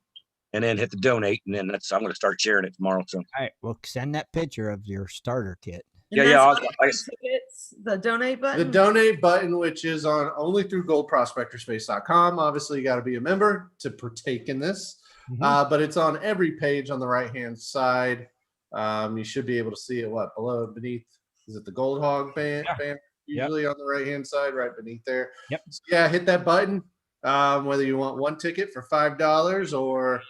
and then hit the donate, and then I'm going to start sharing it tomorrow. So, all right, well, send that picture of your starter kit. And yeah. that's tickets, the donate button. The donate button, which is on only through goldprospectorspace.com. Obviously, you got to be a member to partake in this. But it's on every page on the right-hand side. You should be able to see it below, beneath. Is it the Gold Hog band? Usually on the right-hand side, right beneath there. Yep. So yeah, hit that button. Whether you want one ticket for $5 or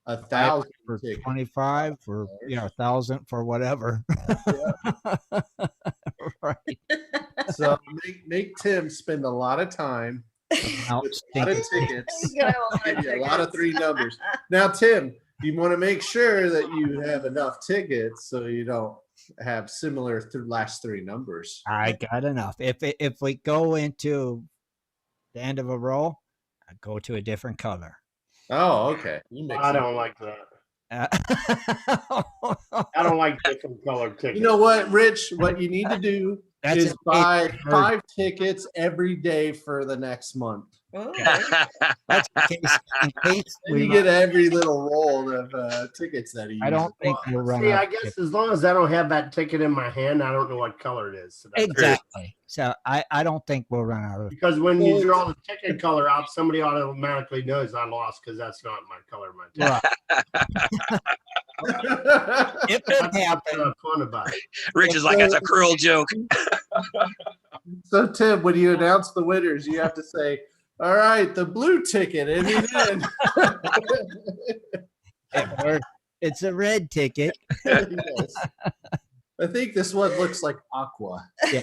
1,000 for tickets. 25 or 1,000 for whatever. Right. So make Tim spend a lot of time. A lot of tickets. Give you a lot of 3 numbers. Now, Tim, you want to make sure that you have enough tickets so you don't have similar last 3 numbers. I got enough. If we go into the end of a row, I go to a different color. Oh, okay. I don't like that. I don't like different colored tickets. You know what, Rich? What you need to do is buy 5 tickets every day for the next month. Oh. That's in case you get every little roll of tickets that he uses. I don't think we'll run See, out. I guess as long as I don't have that ticket in my hand, I don't know what color it is. So exactly. So I don't think we'll run out of it. Because when you draw the ticket color out, somebody automatically knows I lost because that's not my color. My ticket. If it happens, fun about it. Rich is like, that's a cruel joke. So, Tim, when you announce the winners, you have to say, all right, the blue ticket. It's a red ticket. Yes. I think this one looks like aqua. Yeah.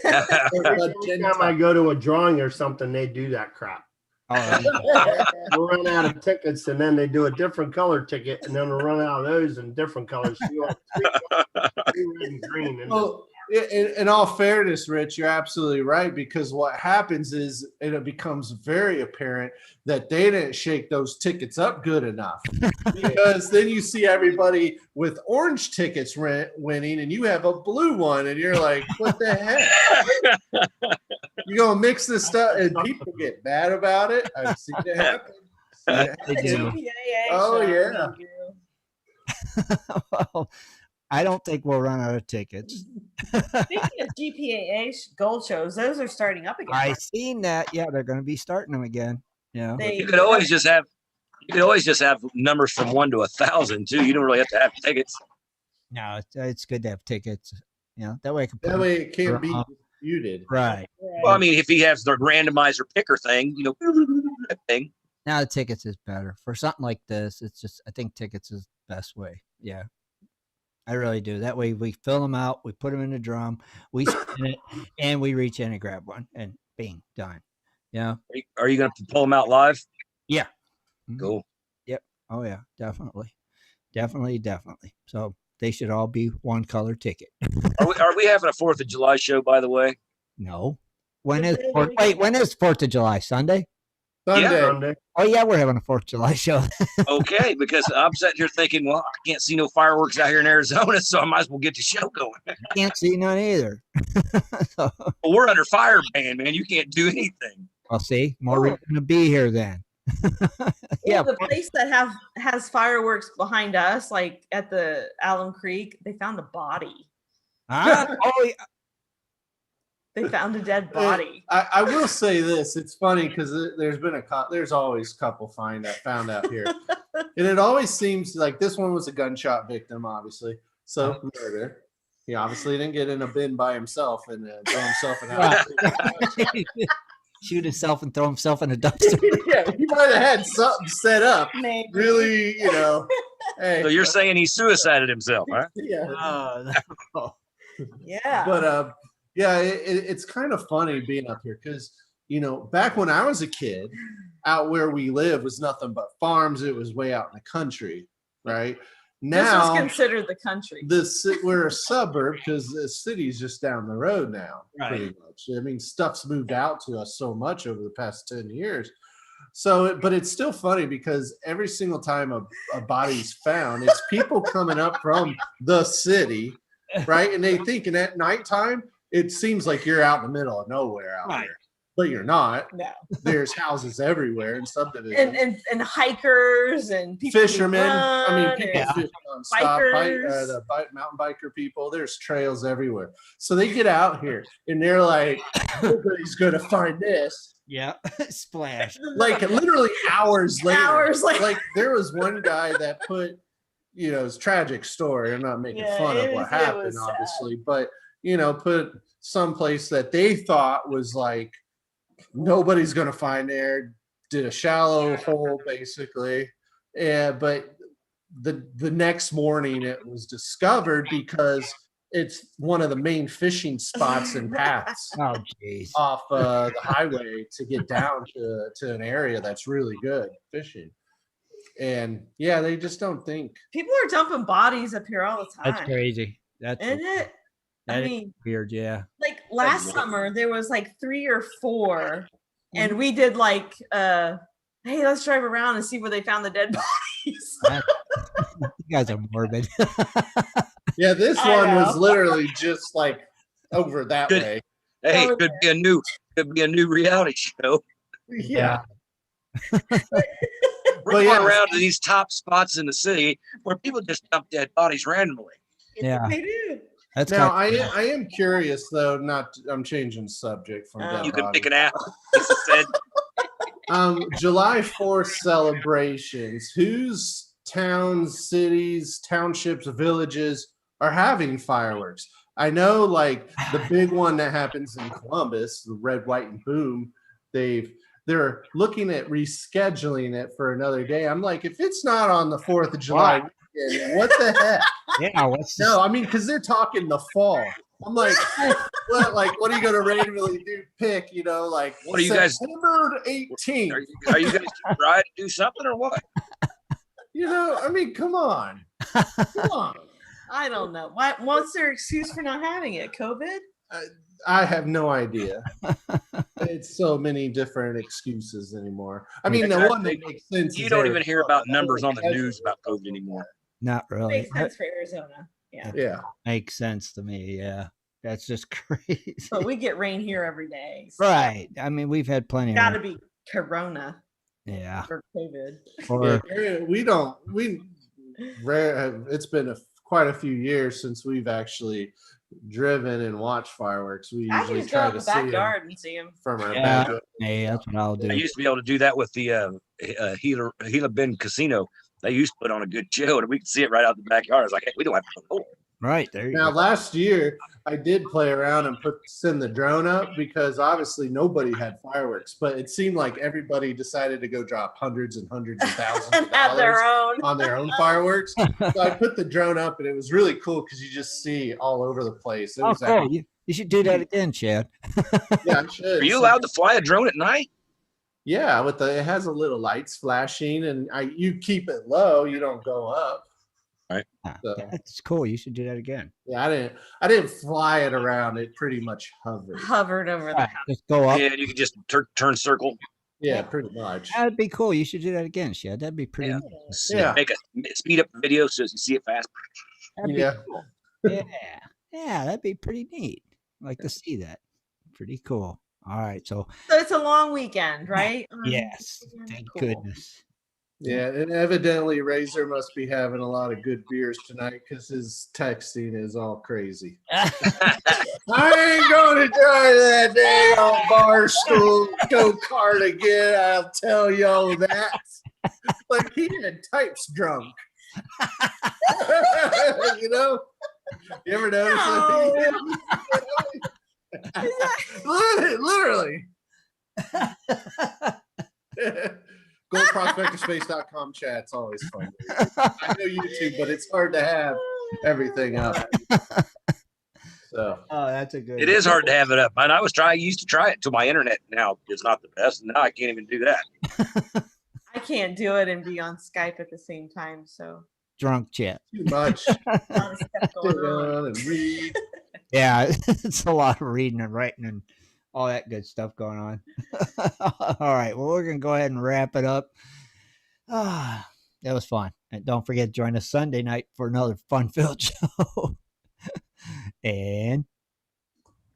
Every time I go to a drawing or something, they do that crap. We'll run out of tickets, and then they do a different color ticket, and then we'll run out of those in different colors. So you have 3 red and green. And in all fairness, Rich, you're absolutely right, because what happens is it becomes very apparent that they didn't shake those tickets up good enough, because then you see everybody with orange tickets winning and you have a blue one and you're like, what the heck? You're going to mix this stuff and people get mad about it. I've seen it happen. Oh, yeah. Well, I don't think we'll run out of tickets. Speaking of GPAA gold shows, those are starting up again. I've seen that. Yeah, they're going to be starting them again. Yeah. You could always just have numbers from 1 to 1,000 too. You don't really have to have tickets. No, it's good to have tickets. That way I can. That way it can't be disputed. Right. Well, I mean, if he has the randomizer picker thing, that thing. Now the tickets is better for something like this. It's just I think tickets is the best way. Yeah. I really do. That way we fill them out, we put them in the drum, we spin it, and we reach in and grab one, and bing, done. Yeah. Are you going to pull them out live? Yeah. Cool. Yep. Oh yeah, definitely. So they should all be one color ticket. Are we having a 4th of July show, by the way? No. When is 4th of July? Sunday? Sunday. Oh yeah, we're having a 4th of July show. Okay, because I'm sitting here thinking, well, I can't see no fireworks out here in Arizona, so I might as well get the show going. Can't see none either. Well, we're under fire ban, man. You can't do anything. I'll see. More reason to be here then. Yeah, the place that has fireworks behind us, like at the Alum Creek, they found a body. Oh yeah. They found a dead body. I will say this: it's funny because there's always a couple found out here, and it always seems like this one was a gunshot victim, obviously. So murder. He obviously didn't get in a bin by himself and throw himself in a shoot himself and throw himself in a dumpster. Yeah, he might have had something set up. Maybe. Really, Hey, So you're saying he suicided himself, huh? Yeah. Yeah. But yeah, it's kind of funny being up here because back when I was a kid, out where we live was nothing but farms. It was way out in the country, right? Now this is considered the country. We're a suburb because the city's just down the road now, right. pretty much. I mean, stuff's moved out to us so much over the past 10 years. So, but it's still funny because every single time a body's found, it's people coming up from the city, right? And they think, and at nighttime, it seems like you're out in the middle of nowhere out there, but you're not. No. There's houses everywhere and subdivisions. And hikers and people Fishermen. I mean, run people and fish nonstop. bikers. The mountain biker people. There's trails everywhere. So they get out here and they're like, nobody's gonna find this. Yeah, splash. Like literally hours later. Hours later. Like there was one guy that put, it's a tragic story. I'm not making fun of what happened, obviously, but put someplace that they thought was like nobody's gonna find there. Did a shallow hole basically, but the next morning it was discovered because it's one of the main fishing spots and paths Oh, jeez. off the highway to get down to an area that's really good fishing. And yeah, they just don't think. People are dumping bodies up here all the time. That's crazy. That's Isn't it? that I is mean, weird. Yeah. like last summer there was like 3 or 4, and we did like, hey, let's drive around and see where they found the dead bodies. You guys are morbid. Yeah, this I one know. was literally just like over that Good. way. Hey, Oh, could be a new reality show. Yeah. We're But going yeah. around to these top spots in the city where people just dump dead bodies randomly. Yeah. They do. That's Now kind I am curious though. I'm changing the subject from dead You can bodies. pick an apple. Lisa said. July 4th celebrations. Whose towns, cities, townships, villages are having fireworks? I know, like the big one that happens in Columbus, the Red, White, and Boom. They're looking at rescheduling it for another day. I'm like, if it's not on the 4th of July weekend, what the heck? Yeah. What's No, I mean, because they're talking the fall. I'm like, what are you going to randomly pick? Like, What are you guys- September 18th. Are you guys trying to do something or what? I mean, come on. Come on. I don't know. What's their excuse for not having it? COVID? I have no idea. It's so many different excuses anymore. I mean, the one that makes sense. You is don't even hear Arizona. about numbers on the news about COVID anymore. not really? Makes sense for Arizona. Yeah. Yeah. Makes sense to me. Yeah. That's just crazy. But we get rain here every day. So Right. I mean, we've had plenty of. gotta be Corona Yeah. or COVID. Or It's been quite a few years since we've actually driven and watched fireworks. We I usually just go try out to the see them backyard and see them. from our Yeah. backyard. hey, that's what I'll do. I used to be able to do that with the Gila Bend Casino. They used to put on a good show, and we could see it right out the backyard. I was like, hey, we don't have to go. Right there. You Now, go. last year, I did play around and send the drone up because obviously nobody had fireworks, but it seemed like everybody decided to go drop hundreds and hundreds and thousands And of have their dollars own. on their own fireworks. So I put the drone up, and it was really cool because you just see all over the place. It Oh, was cool. actually, You should do that again, Chad. yeah, I should. Are you allowed to fly a drone at night? Yeah, it has a little lights flashing, and you keep it low. You don't go up. So- That's cool. You should do that again. Yeah, I didn't fly it around. It pretty much hovered. Hovered over the Right, house. just go up. Yeah, you can just turn circle. Yeah, pretty much. That'd be cool. You should do that again, Chad. That'd be pretty. Yeah. neat. Yeah. Make a speed up the video so you see it fast. That'd be Yeah. cool. Yeah. Yeah, that'd be pretty neat. I'd like to see that. Pretty cool. All right. So So it's a long weekend, right? yes, thank Cool. goodness. Yeah, and evidently Razor must be having a lot of good beers tonight because his texting is all crazy. I ain't going to drive that damn bar stool go-kart again. I'll tell y'all that. Like he had types drunk. You ever notice that? Literally. GoProspectorspace.com chat's always fun. I know YouTube, but it's hard to have everything up. So Oh, that's a good. It is hard to have it up. And I used to try it until my internet now is not the best. And now I can't even do that. I can't do it and be on Skype at the same time. So Drunk chat. too much. a lot of stuff Sit going on. down and read. Yeah, it's a lot of reading and writing and all that good stuff going on. All right. Well, we're going to go ahead and wrap it up. That was fun. And don't forget to join us Sunday night for another fun-filled show. And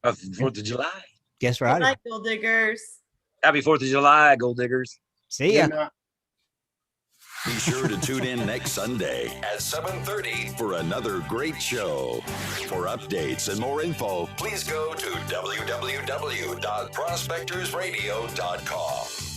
Happy 4th of July. guess Good right. night, Gold Diggers. Happy 4th of July, Gold Diggers. See ya. Good night. Be sure to tune in next Sunday at 7:30 for another great show. For updates and more info, please go to www.prospectorsradio.com.